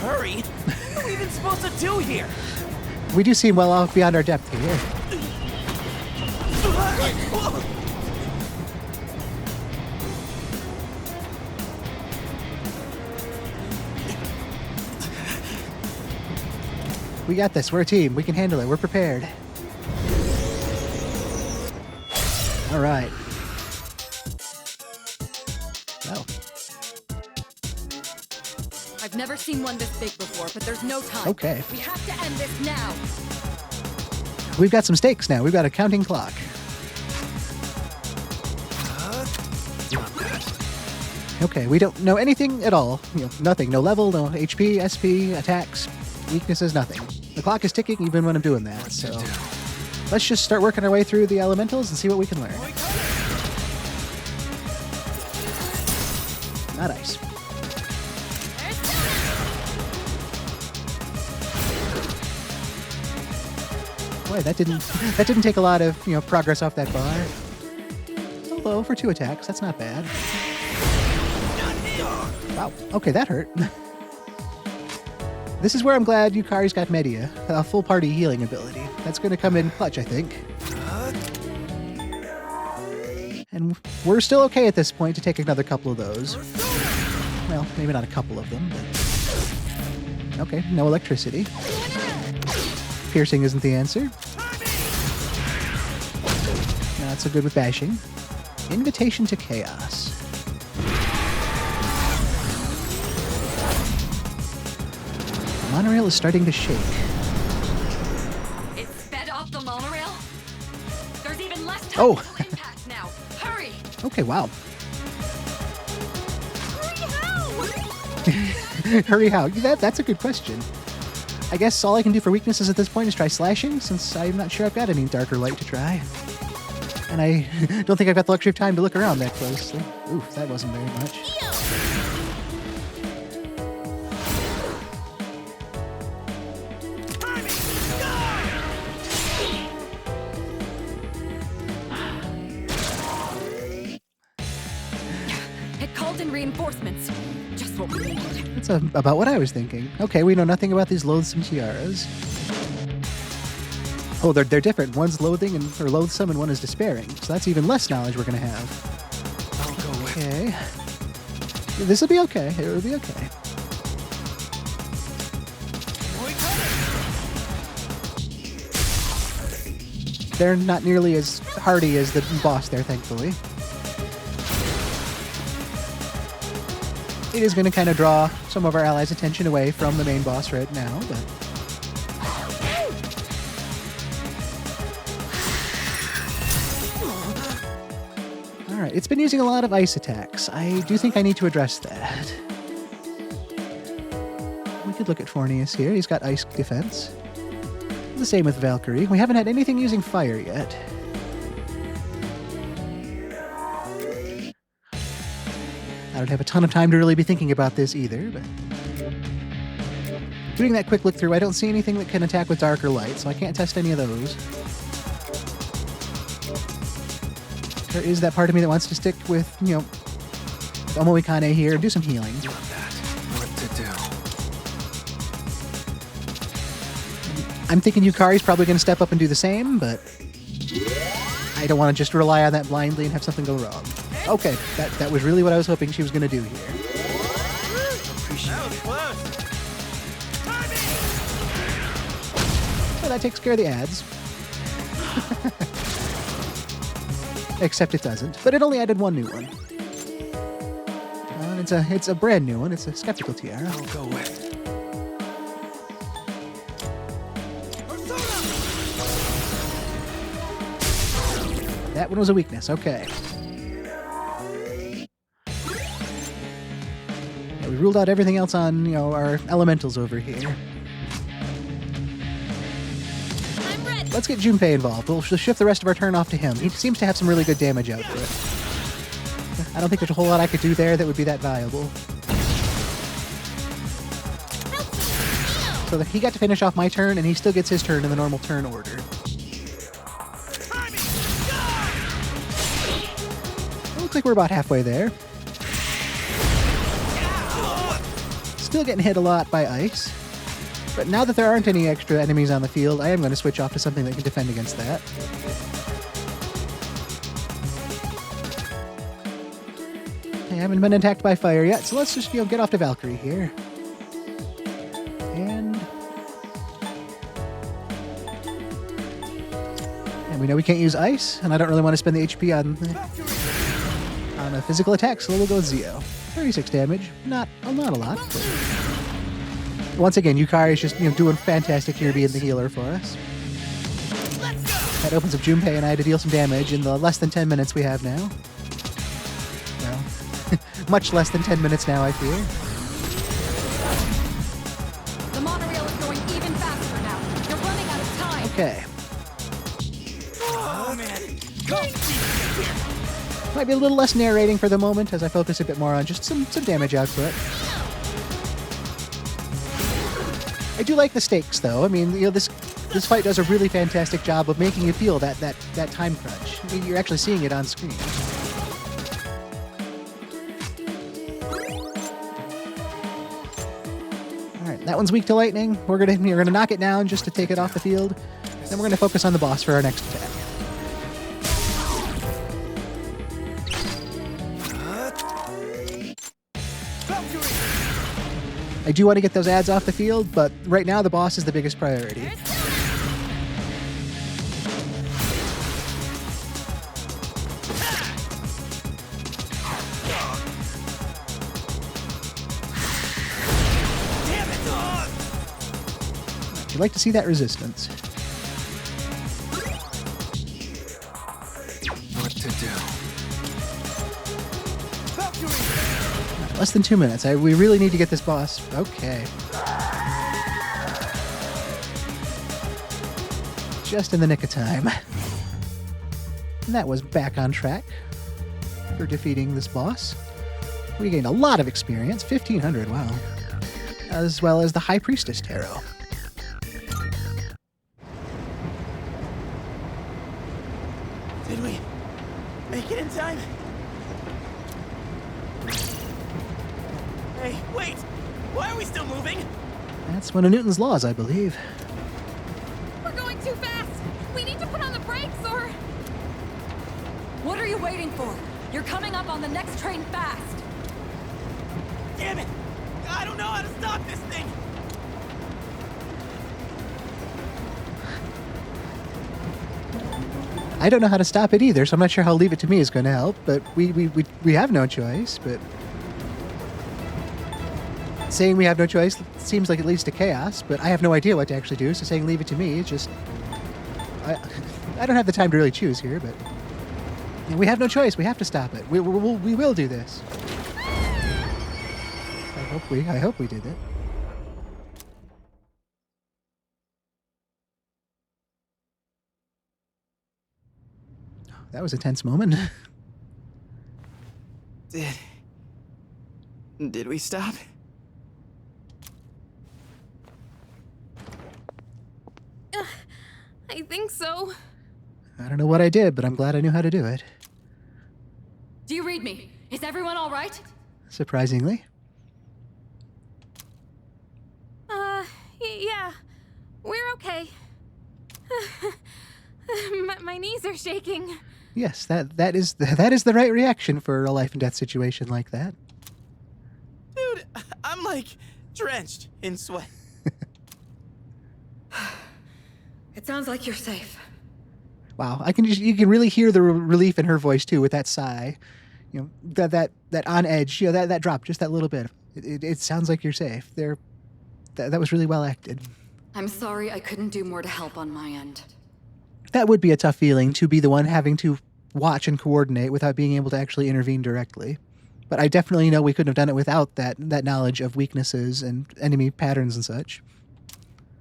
Hurry? What are we even supposed to do here? We do seem well off beyond our depth here. We got this. We're a team. We can handle it. We're prepared. All right. Well, I've never seen one this big before, but there's no time. okay. We have to end this now. We've got some stakes now. We've got a counting clock. Okay, we don't know anything at all. Nothing. No level, no HP, SP, attacks, weaknesses, nothing. The clock is ticking even when I'm doing that, so let's just start working our way through the elementals and see what we can learn. Not ice. Boy, that didn't take a lot of progress off that bar. So low for 2 attacks. That's not bad. Wow. Okay, that hurt. This is where I'm glad Yukari's got Media, a full party healing ability. That's going to come in clutch, I think. And we're still okay at this point to take another couple of those. Well, maybe not a couple of them, but... Okay, no electricity. Piercing isn't the answer. Not so good with bashing. Invitation to Chaos. Monorail is starting to shake. It sped up the monorail? There's even less time Oh. until impact now. Hurry! Okay, wow. Hurry, how? Hurry how? That's a good question. I guess all I can do for weaknesses at this point is try slashing, since I'm not sure I've got any dark or light to try. And I don't think I've got the luxury of time to look around that closely. Oof, that wasn't very much. It called in reinforcements. Just what we needed. That's about what I was thinking. Okay, we know nothing about these loathsome tiaras. Oh, they're different. One's loathing or loathsome, and one is despairing. So that's even less knowledge we're gonna have. I'll go with. Okay. This will be okay. It will be okay. They're not nearly as hardy as the boss there, thankfully. It is going to kind of draw some of our allies' attention away from the main boss right now, but... Alright, it's been using a lot of ice attacks. I do think I need to address that. We could look at Fornius here. He's got ice defense. The same with Valkyrie. We haven't had anything using fire yet. I don't have a ton of time to really be thinking about this either, but... Doing that quick look through, I don't see anything that can attack with dark or light, so I can't test any of those. There is that part of me that wants to stick with, you know, Tomochika here and do some healing. Got that. What to do? I'm thinking Yukari's probably going to step up and do the same, but I don't want to just rely on that blindly and have something go wrong. Okay, that was really what I was hoping she was going to do here. So that takes care of the ads. Except it doesn't. But it only added one new one. And it's a brand new one. It's a skeptical tiara. I'll go with. That one was a weakness. Okay. Yeah, we ruled out everything else on, you know, our elementals over here. Let's get Junpei involved. We'll shift the rest of our turn off to him. He seems to have some really good damage output. I don't think there's a whole lot I could do there that would be that valuable. So he got to finish off my turn, and he still gets his turn in the normal turn order. Looks like we're about halfway there. Still getting hit a lot by ice. But now that there aren't any extra enemies on the field, I am going to switch off to something that can defend against that. I haven't been attacked by fire yet, so let's just, you know, get off to Valkyrie here. And we know we can't use ice, and I don't really want to spend the HP on a physical attack, so we'll go with Zio. 36 damage. Not a lot, but... Once again, Yukari is just, you know, doing fantastic here being the healer for us. That opens up Junpei and I to deal some damage in the less than 10 minutes we have now. Well, much less than 10 minutes now, I fear. The monorail is going even faster now. You're running out of time. Okay. Oh, man. Go! Might be a little less narrating for the moment as I focus a bit more on just some damage output. I do like the stakes, though. I mean, you know, this fight does a really fantastic job of making you feel that time crunch. I mean, you're actually seeing it on screen. All right, that one's weak to lightning. We're gonna knock it down just to take it off the field. Then we're gonna focus on the boss for our next attack. I do want to get those ads off the field, but right now the boss is the biggest priority. I'd like to see that resistance. What to do? Less than 2 minutes. We really need to get this boss. Okay. Just in the nick of time. And that was back on track for defeating this boss. We gained a lot of experience, 1,500, wow. As well as the High Priestess Tarot. Did we make it in time? Hey, wait! Why are we still moving? That's one of Newton's laws, I believe. We're going too fast! We need to put on the brakes or... What are you waiting for? You're coming up on the next train fast. Damn it! I don't know how to stop this thing! I don't know how to stop it either, so I'm not sure how Leave It to Me is going to help, but we have no choice, but... Saying we have no choice seems like it leads to chaos, but I have no idea what to actually do, so saying Leave It to Me is just... I don't have the time to really choose here, but... We have no choice, we have to stop it. We will do this. I hope we did it. That was a tense moment. Did we stop? I think so. I don't know what I did, but I'm glad I knew how to do it. Do you read me? Is everyone all right? Surprisingly. Yeah. We're okay. My knees are shaking. Yes, that is the right reaction for a life and death situation like that. Dude, I'm like drenched in sweat. It sounds like you're safe. Wow, you can really hear the relief in her voice too with that sigh. You know, that on edge, you know, that drop just that little bit. It sounds like you're safe. That was really well acted. I'm sorry I couldn't do more to help on my end. That would be a tough feeling to be the one having to watch and coordinate without being able to actually intervene directly. But I definitely know we couldn't have done it without that knowledge of weaknesses and enemy patterns and such.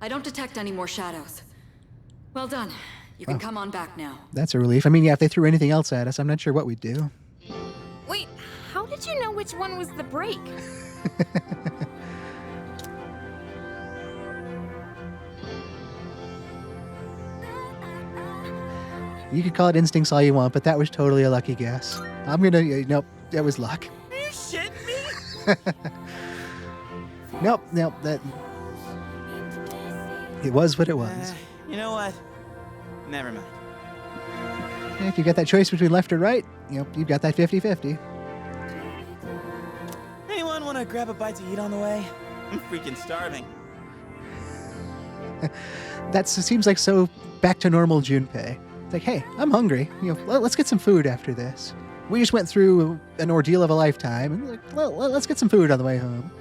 I don't detect any more shadows. Well done. You can come on back now. That's a relief. I mean, yeah, if they threw anything else at us, I'm not sure what we'd do. Wait, how did you know which one was the brake? You could call it instincts all you want, but that was totally a lucky guess. Nope, that was luck. Are you shitting me? Nope, that... It was what it was. You know what? Never mind. If you got that choice between left or right, you've got that 50-50. Anyone want to grab a bite to eat on the way? I'm freaking starving. That seems like so back to normal Junpei. It's like, hey, I'm hungry. Let's get some food after this. We just went through an ordeal of a lifetime, and let's get some food on the way home.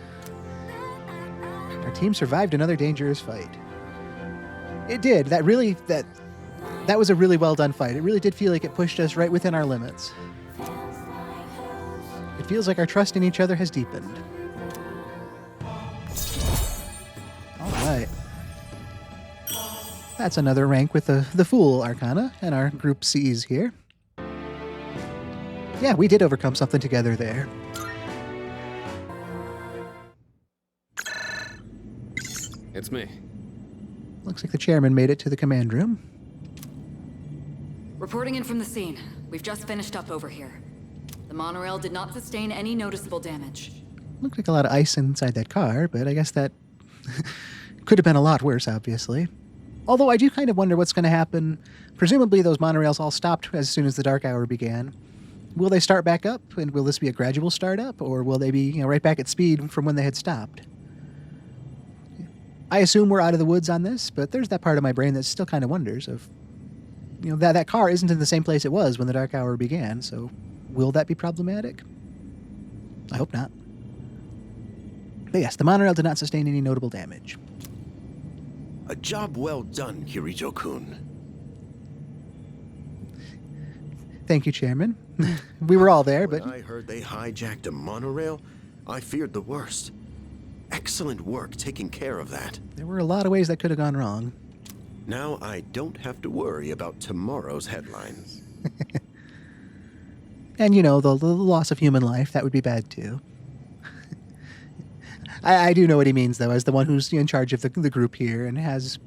Our team survived another dangerous fight. It did. That was a really well done fight. It really did feel like it pushed us right within our limits. It feels like our trust in each other has deepened. All right. That's another rank with the Fool Arcana and our Group C's here. Yeah, we did overcome something together there. It's me. Looks like the chairman made it to the command room. Reporting in from the scene. We've just finished up over here. The monorail did not sustain any noticeable damage. Looked like a lot of ice inside that car, but I guess that could have been a lot worse, obviously. Although I do kind of wonder what's going to happen. Presumably those monorails all stopped as soon as the dark hour began. Will they start back up, and will this be a gradual startup, or will they be right back at speed from when they had stopped? I assume we're out of the woods on this, but there's that part of my brain that still kind of wonders of, that car isn't in the same place it was when the dark hour began, so will that be problematic? I hope not. But yes, the monorail did not sustain any notable damage. A job well done, Kirito-kun. Thank you, Chairman. We were all there, but... When I heard they hijacked a monorail, I feared the worst. Excellent work taking care of that. There were a lot of ways that could have gone wrong. Now I don't have to worry about tomorrow's headlines. And, you know, the loss of human life, that would be bad too. I do know what he means, though, as the one who's in charge of the group here and has,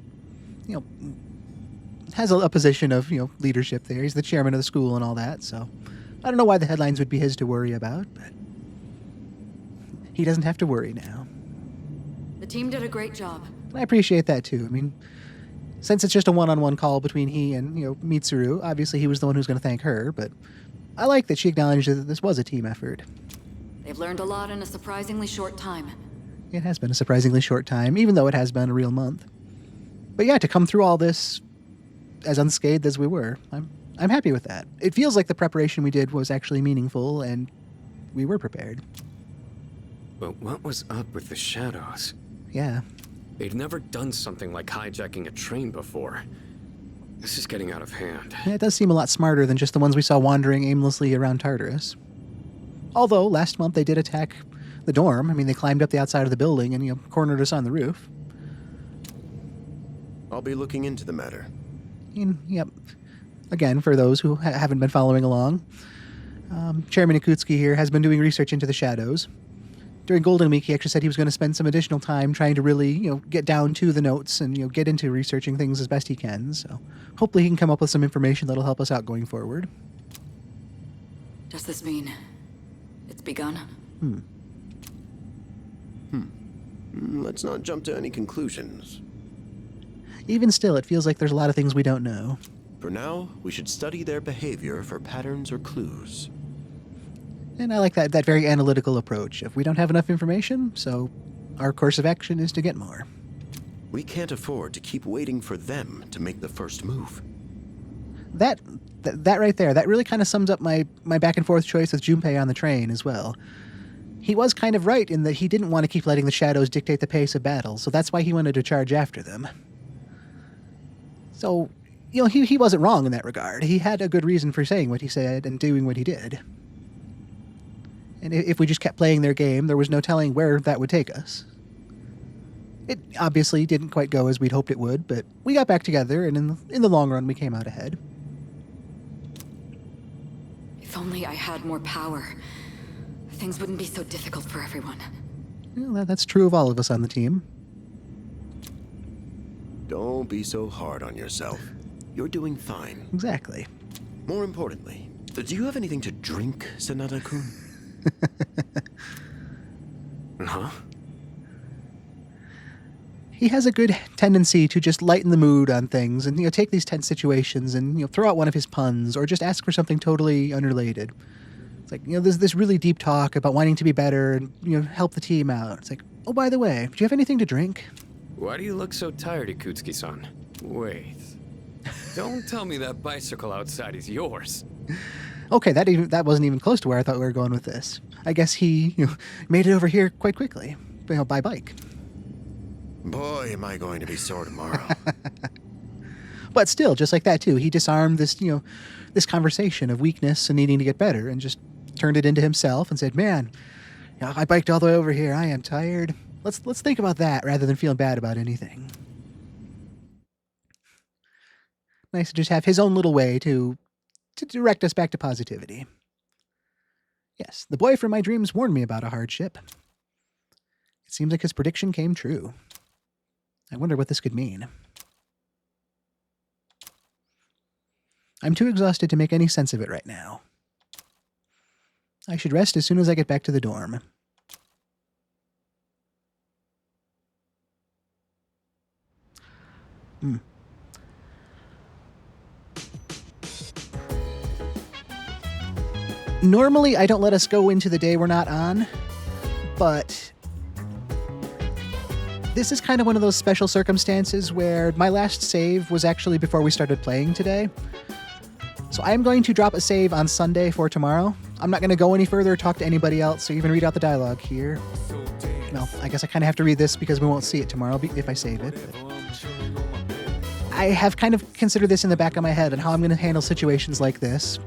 you know, has a position of, you know, leadership there. He's the chairman of the school and all that, so I don't know why the headlines would be his to worry about, but he doesn't have to worry now. The team did a great job. And I appreciate that, too. I mean, since it's just a one-on-one call between he and, you know, Mitsuru, obviously he was the one who's going to thank her, but I like that she acknowledged that this was a team effort. They've learned a lot in a surprisingly short time. It has been a surprisingly short time, even though it has been a real month. But yeah, to come through all this as unscathed as we were, I'm happy with that. It feels like the preparation we did was actually meaningful, and we were prepared. But what was up with the shadows? Yeah. They'd never done something like hijacking a train before. This is getting out of hand. Yeah, it does seem a lot smarter than just the ones we saw wandering aimlessly around Tartarus. Although, last month they did attack the dorm. I mean, they climbed up the outside of the building and, you know, cornered us on the roof. I'll be looking into the matter. And, yep. Again, for those who haven't been following along, Chairman Ikutsuki here has been doing research into the shadows. During Golden Week, he actually said he was going to spend some additional time trying to really, you know, get down to the notes and, you know, get into researching things as best he can. So hopefully he can come up with some information that'll help us out going forward. Does this mean it's begun? Let's not jump to any conclusions. Even still, it feels like there's a lot of things we don't know. For now, we should study their behavior for patterns or clues. And I like that very analytical approach. If we don't have enough information, so our course of action is to get more. We can't afford to keep waiting for them to make the first move. That right there, that really kind of sums up my back and forth choice with Junpei on the train as well. He was kind of right in that he didn't want to keep letting the shadows dictate the pace of battle, so that's why he wanted to charge after them. So, you know, he wasn't wrong in that regard. He had a good reason for saying what he said and doing what he did. And if we just kept playing their game, there was no telling where that would take us. It obviously didn't quite go as we'd hoped it would, but we got back together, and in the long run, we came out ahead. If only I had more power, things wouldn't be so difficult for everyone. Well, that's true of all of us on the team. Don't be so hard on yourself. You're doing fine. Exactly. More importantly, do you have anything to drink, Sanada-kun? Huh? He has a good tendency to just lighten the mood on things and, you know, take these tense situations and, you know, throw out one of his puns or just ask for something totally unrelated. It's like, you know, there's this really deep talk about wanting to be better and, you know, help the team out. It's like, oh, by the way, do you have anything to drink? Why do you look so tired, Ikutsuki-san? Wait. Don't tell me that bicycle outside is yours. Okay, that wasn't even close to where I thought we were going with this. I guess he, you know, made it over here quite quickly, you know, by bike. Boy, am I going to be sore tomorrow. But still, just like that too, he disarmed this, you know, this conversation of weakness and needing to get better, and just turned it into himself and said, "Man, you know, I biked all the way over here. I am tired. Let's think about that rather than feeling bad about anything." Nice to just have his own little way to direct us back to positivity. Yes, the boy from my dreams warned me about a hardship. It seems like his prediction came true. I wonder what this could mean. I'm too exhausted to make any sense of it right now. I should rest as soon as I get back to the dorm. Normally, I don't let us go into the day we're not on, but this is kind of one of those special circumstances where my last save was actually before we started playing today. So I am going to drop a save on Sunday for tomorrow. I'm not going to go any further or talk to anybody else or even read out the dialogue here. Well, I guess I kind of have to read this because we won't see it tomorrow if I save it. But I have kind of considered this in the back of my head and how I'm going to handle situations like this.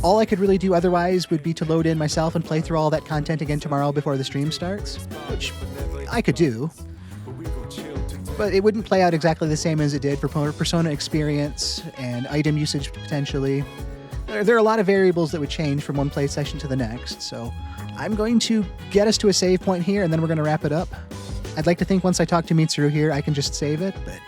All I could really do otherwise would be to load in myself and play through all that content again tomorrow before the stream starts, which I could do. but it wouldn't play out exactly the same as it did for persona experience and item usage potentially. There are a lot of variables that would change from one play session to the next, so I'm going to get us to a save point here, and then we're going to wrap it up. I'd like to think once I talk to Mitsuru here, I can just save it, but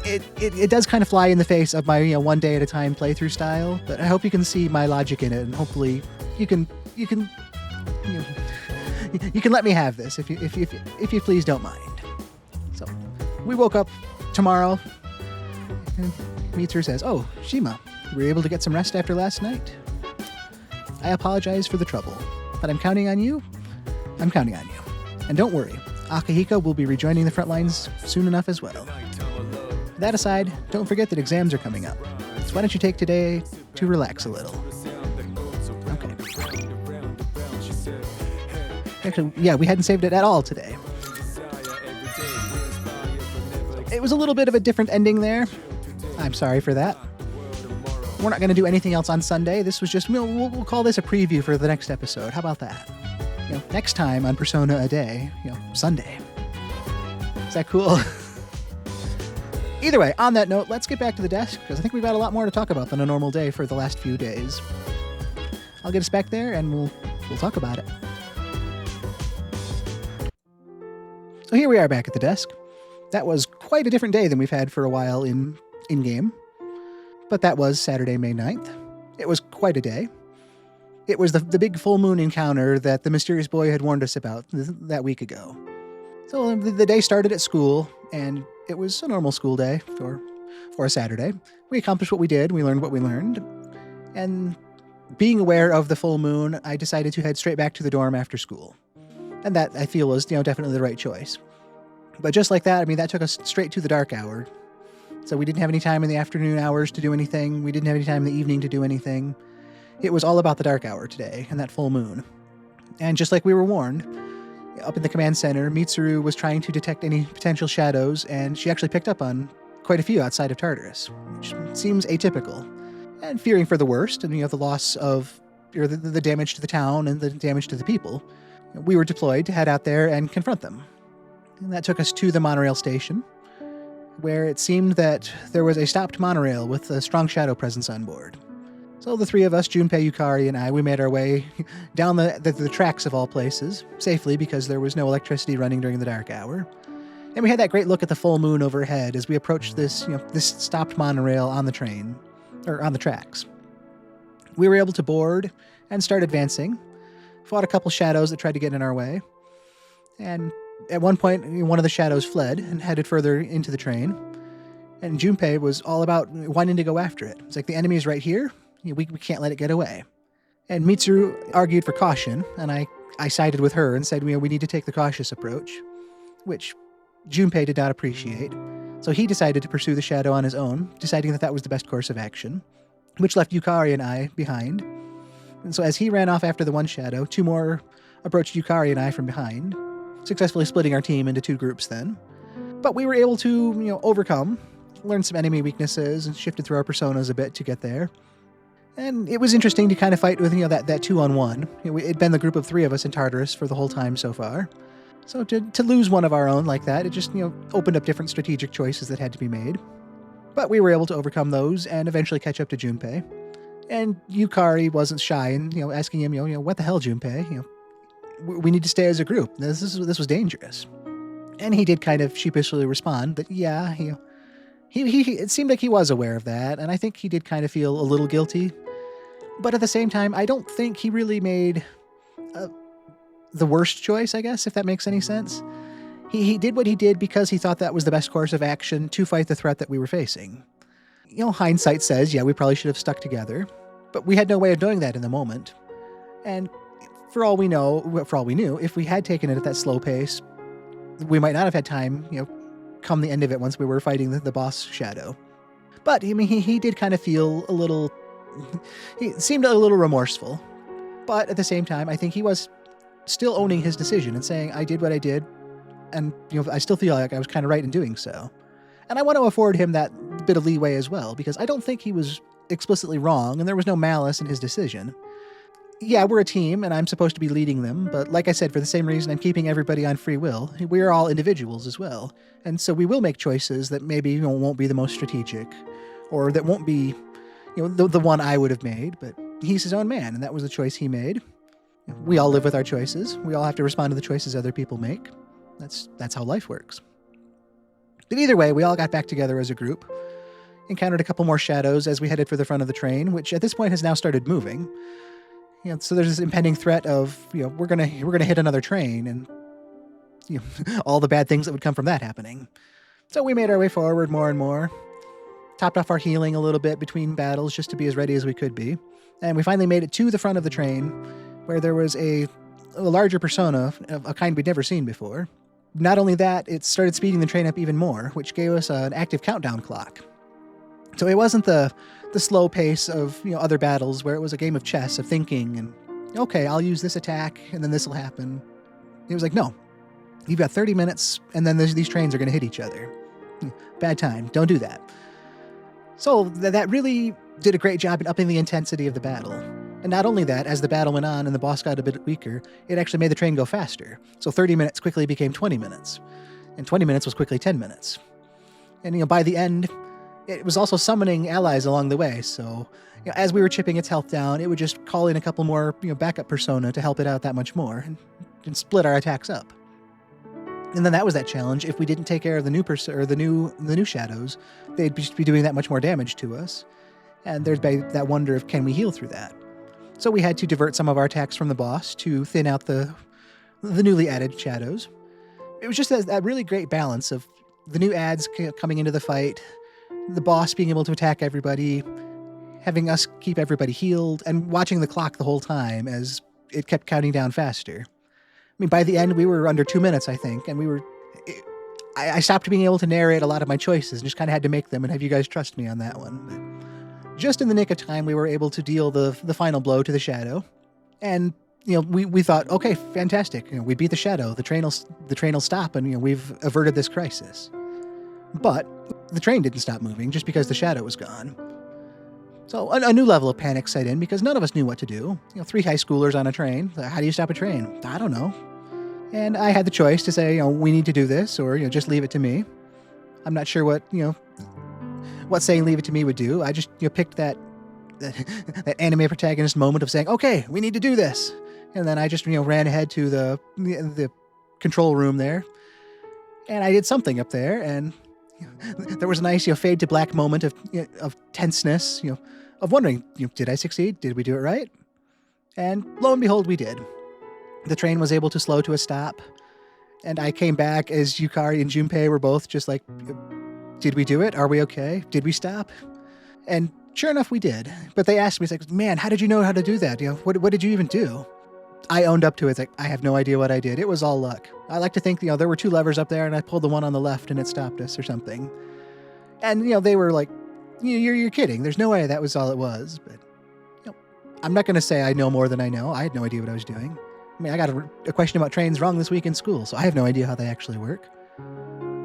it does kind of fly in the face of my one day at a time playthrough style. But I hope you can see my logic in it, and hopefully you can let me have this if you please don't mind. So we woke up tomorrow, and Mitsuru says, "Oh, Shima, you were able to get some rest after last night? I apologize for the trouble, but I'm counting on you. I'm counting on you. And don't worry, Akihiko will be rejoining the front lines soon enough as well. That aside, don't forget that exams are coming up. So why don't you take today to relax a little?" Okay. Actually, yeah, we hadn't saved it at all today. It was a little bit of a different ending there. I'm sorry for that. We're not going to do anything else on Sunday. This was just, we'll call this a preview for the next episode. How about that? Next time on Persona a Day, Sunday. Is that cool? Either way, on that note, let's get back to the desk, because I think we've got a lot more to talk about than a normal day for the last few days. I'll get us back there, and we'll talk about it. So here we are back at the desk. That was quite a different day than we've had for a while in-game. But that was Saturday, May 9th. It was quite a day. It was the big full moon encounter that the mysterious boy had warned us about that week ago. So the day started at school, and it was a normal school day for a Saturday. We accomplished what we did, we learned what we learned, and being aware of the full moon, I decided to head straight back to the dorm after school. And that, I feel, was definitely the right choice. But just like that, that took us straight to the dark hour. So we didn't have any time in the afternoon hours to do anything. We didn't have any time in the evening to do anything. It was all about the dark hour today and that full moon. And just like we were warned, up in the command center, Mitsuru was trying to detect any potential shadows, and she actually picked up on quite a few outside of Tartarus, which seems atypical. And fearing for the worst, and the loss of, or the damage to the town and the damage to the people, we were deployed to head out there and confront them. And that took us to the monorail station, where it seemed that there was a stopped monorail with a strong shadow presence on board. So the three of us, Junpei, Yukari, and I, we made our way down the tracks of all places, safely because there was no electricity running during the dark hour. And we had that great look at the full moon overhead as we approached this stopped monorail on the train, or on the tracks. We were able to board and start advancing, fought a couple shadows that tried to get in our way, and at one point, one of the shadows fled and headed further into the train, and Junpei was all about wanting to go after it. It's like, the enemy is right here, we can't let it get away. And Mitsuru argued for caution, and I sided with her and said, we need to take the cautious approach, which Junpei did not appreciate. So he decided to pursue the shadow on his own, deciding that was the best course of action, which left Yukari and I behind. And so as he ran off after the one shadow, two more approached Yukari and I from behind, successfully splitting our team into two groups then. But we were able to, overcome, learn some enemy weaknesses, and shifted through our personas a bit to get there. And it was interesting to kind of fight with, that 2-on-1. It'd been the group of three of us in Tartarus for the whole time so far. So to lose one of our own like that, it just, opened up different strategic choices that had to be made. But we were able to overcome those and eventually catch up to Junpei. And Yukari wasn't shy and, asking him, what the hell, Junpei? We need to stay as a group. This was dangerous. And he did kind of sheepishly respond that, yeah, he it seemed like he was aware of that, and I think he did kind of feel a little guilty. But at the same time, I don't think he really made the worst choice, I guess, if that makes any sense. He did what he did because he thought that was the best course of action to fight the threat that we were facing. Hindsight says, yeah, we probably should have stuck together, but we had no way of knowing that in the moment. And for all we knew, if we had taken it at that slow pace, we might not have had time, come the end of it once we were fighting the boss shadow. But, he did kind of feel a little, he seemed a little remorseful. But at the same time, I think he was still owning his decision and saying, I did what I did, and, I still feel like I was kind of right in doing so. And I want to afford him that bit of leeway as well, because I don't think he was explicitly wrong, and there was no malice in his decision. yeah, we're a team, and I'm supposed to be leading them, but like I said, for the same reason I'm keeping everybody on free will, we are all individuals as well. And so we will make choices that maybe won't be the most strategic, or that won't be the one I would have made, but he's his own man, and that was the choice he made. We all live with our choices. We all have to respond to the choices other people make. That's how life works. But either way, we all got back together as a group, encountered a couple more shadows as we headed for the front of the train, which at this point has now started moving. So there's this impending threat of, we're gonna hit another train, and all the bad things that would come from that happening. So we made our way forward more and more, topped off our healing a little bit between battles just to be as ready as we could be, and we finally made it to the front of the train, where there was a larger persona of a kind we'd never seen before. Not only that, it started speeding the train up even more, which gave us an active countdown clock. So it wasn't the slow pace of other battles where it was a game of chess, of thinking and, okay, I'll use this attack and then this will happen. It was like, no, you've got 30 minutes and then these trains are going to hit each other. Bad time. Don't do that. So that really did a great job in upping the intensity of the battle. And not only that, as the battle went on and the boss got a bit weaker, it actually made the train go faster. So 30 minutes quickly became 20 minutes. And 20 minutes was quickly 10 minutes. And by the end, it was also summoning allies along the way. So as we were chipping its health down, it would just call in a couple more backup persona to help it out that much more and split our attacks up. And then that was that challenge. If we didn't take care of the new shadows, they'd be doing that much more damage to us. And there's that wonder of, can we heal through that? So we had to divert some of our attacks from the boss to thin out the newly added shadows. It was just that really great balance of the new adds coming into the fight, the boss being able to attack everybody, having us keep everybody healed, and watching the clock the whole time as it kept counting down faster. I mean, by the end, we were under 2 minutes, I think, and I stopped being able to narrate a lot of my choices and just kind of had to make them and have you guys trust me on that one. But just in the nick of time, we were able to deal the final blow to the shadow. And, we thought, okay, fantastic. We beat the shadow. The train will stop, and, we've averted this crisis. But the train didn't stop moving just because the shadow was gone. So a new level of panic set in because none of us knew what to do. 3 high schoolers on a train. How do you stop a train? I don't know. And I had the choice to say, we need to do this, or, just leave it to me. I'm not sure what saying leave it to me would do. I just, picked that anime protagonist moment of saying, okay, we need to do this. And then I just, ran ahead to the control room there. And I did something up there, and there was a nice, fade to black moment of tenseness, of wondering, did I succeed? Did we do it right? And lo and behold, we did. The train was able to slow to a stop, and I came back as Yukari and Junpei were both just like, did we do it? Are we okay? Did we stop? And sure enough, we did. But they asked me, it's like, man, how did you know how to do that? What did you even do? I owned up to it. It's like, I have no idea what I did. It was all luck. I like to think, there were 2 levers up there and I pulled the one on the left and it stopped us or something. And, they were like, you're kidding. There's no way that was all it was. But, I'm not going to say I know more than I know. I had no idea what I was doing. I mean, I got a question about trains wrong this week in school, so I have no idea how they actually work.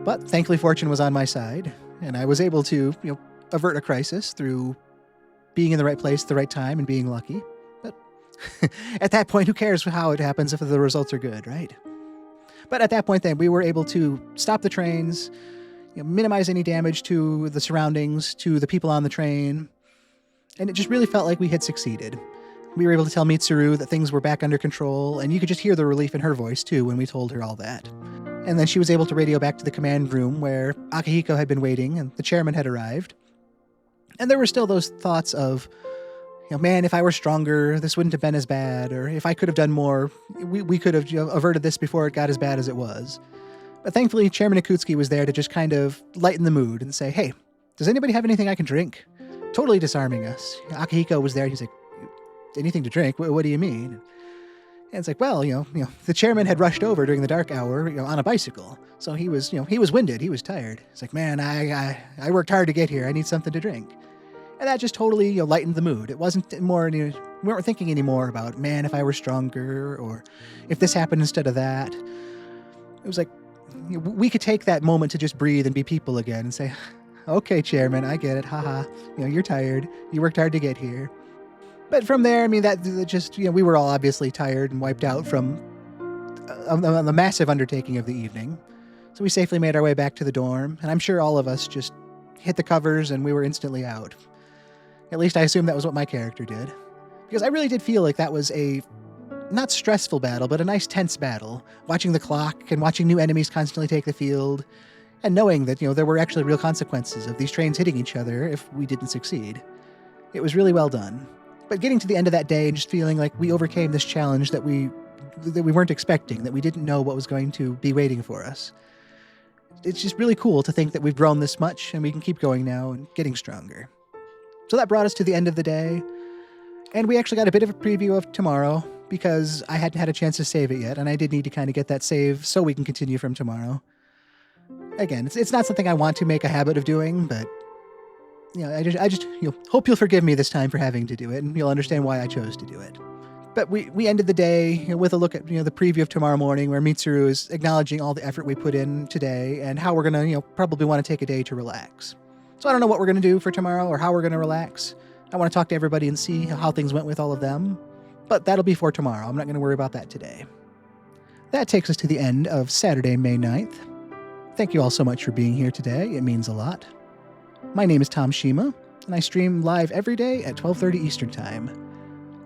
But thankfully, fortune was on my side, and I was able to, avert a crisis through being in the right place at the right time and being lucky. But at that point, who cares how it happens if the results are good, right? But at that point then, we were able to stop the trains, minimize any damage to the surroundings, to the people on the train, and it just really felt like we had succeeded. We were able to tell Mitsuru that things were back under control, and you could just hear the relief in her voice, too, when we told her all that. And then she was able to radio back to the command room where Akihiko had been waiting and the chairman had arrived. And there were still those thoughts of, man, if I were stronger, this wouldn't have been as bad, or if I could have done more, we could have averted this before it got as bad as it was. But thankfully, Chairman Akutsuki was there to just kind of lighten the mood and say, hey, does anybody have anything I can drink? Totally disarming us. Akihiko was there. He's like, anything to drink? What do you mean? And it's like, well, the chairman had rushed over during the dark hour, on a bicycle. So he was winded. He was tired. It's like, man, I worked hard to get here. I need something to drink. And that just totally lightened the mood. It wasn't more, we weren't thinking anymore about, man, if I were stronger, or if this happened instead of that. It was like, we could take that moment to just breathe and be people again and say, okay, chairman, I get it. Haha. You're tired. You worked hard to get here. But from there, I mean, that just, we were all obviously tired and wiped out from the massive undertaking of the evening. So we safely made our way back to the dorm, and I'm sure all of us just hit the covers and we were instantly out. At least I assume that was what my character did. Because I really did feel like that was a not stressful battle, but a nice tense battle. Watching the clock and watching new enemies constantly take the field, and knowing that, there were actually real consequences of these trains hitting each other if we didn't succeed. It was really well done. But getting to the end of that day and just feeling like we overcame this challenge that we weren't expecting, that we didn't know what was going to be waiting for us. It's just really cool to think that we've grown this much and we can keep going now and getting stronger. So that brought us to the end of the day, and we actually got a bit of a preview of tomorrow because I hadn't had a chance to save it yet, and I did need to kind of get that save so we can continue from tomorrow. Again, it's not something I want to make a habit of doing, but I just hope you'll forgive me this time for having to do it, and you'll understand why I chose to do it. But we ended the day with a look at the preview of tomorrow morning, where Mitsuru is acknowledging all the effort we put in today and how we're gonna probably want to take a day to relax. So I don't know what we're gonna do for tomorrow or how we're gonna relax. I want to talk to everybody and see how things went with all of them, but that'll be for tomorrow. I'm not gonna worry about that today. That takes us to the end of Saturday, May 9th. Thank you all so much for being here today. It means a lot. My name is Tom Shima, and I stream live every day at 12:30 Eastern Time.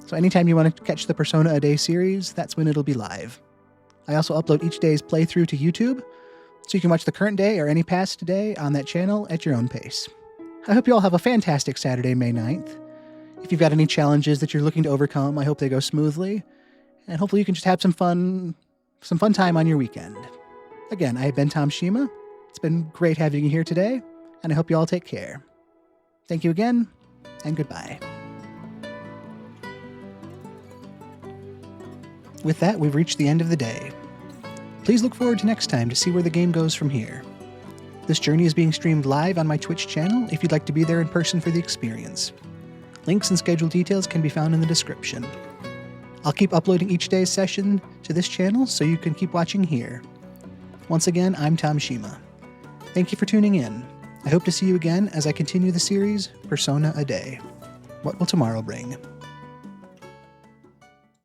So anytime you want to catch the Persona a Day series, that's when it'll be live. I also upload each day's playthrough to YouTube, so you can watch the current day or any past day on that channel at your own pace. I hope you all have a fantastic Saturday, May 9th. If you've got any challenges that you're looking to overcome, I hope they go smoothly, and hopefully you can just have some fun time on your weekend. Again, I've been Tom Shima. It's been great having you here today, and I hope you all take care. Thank you again, and goodbye. With that, we've reached the end of the day. Please look forward to next time to see where the game goes from here. This journey is being streamed live on my Twitch channel if you'd like to be there in person for the experience. Links and schedule details can be found in the description. I'll keep uploading each day's session to this channel so you can keep watching here. Once again, I'm Tom Shima. Thank you for tuning in. I hope to see you again as I continue the series, Persona a Day. What will tomorrow bring?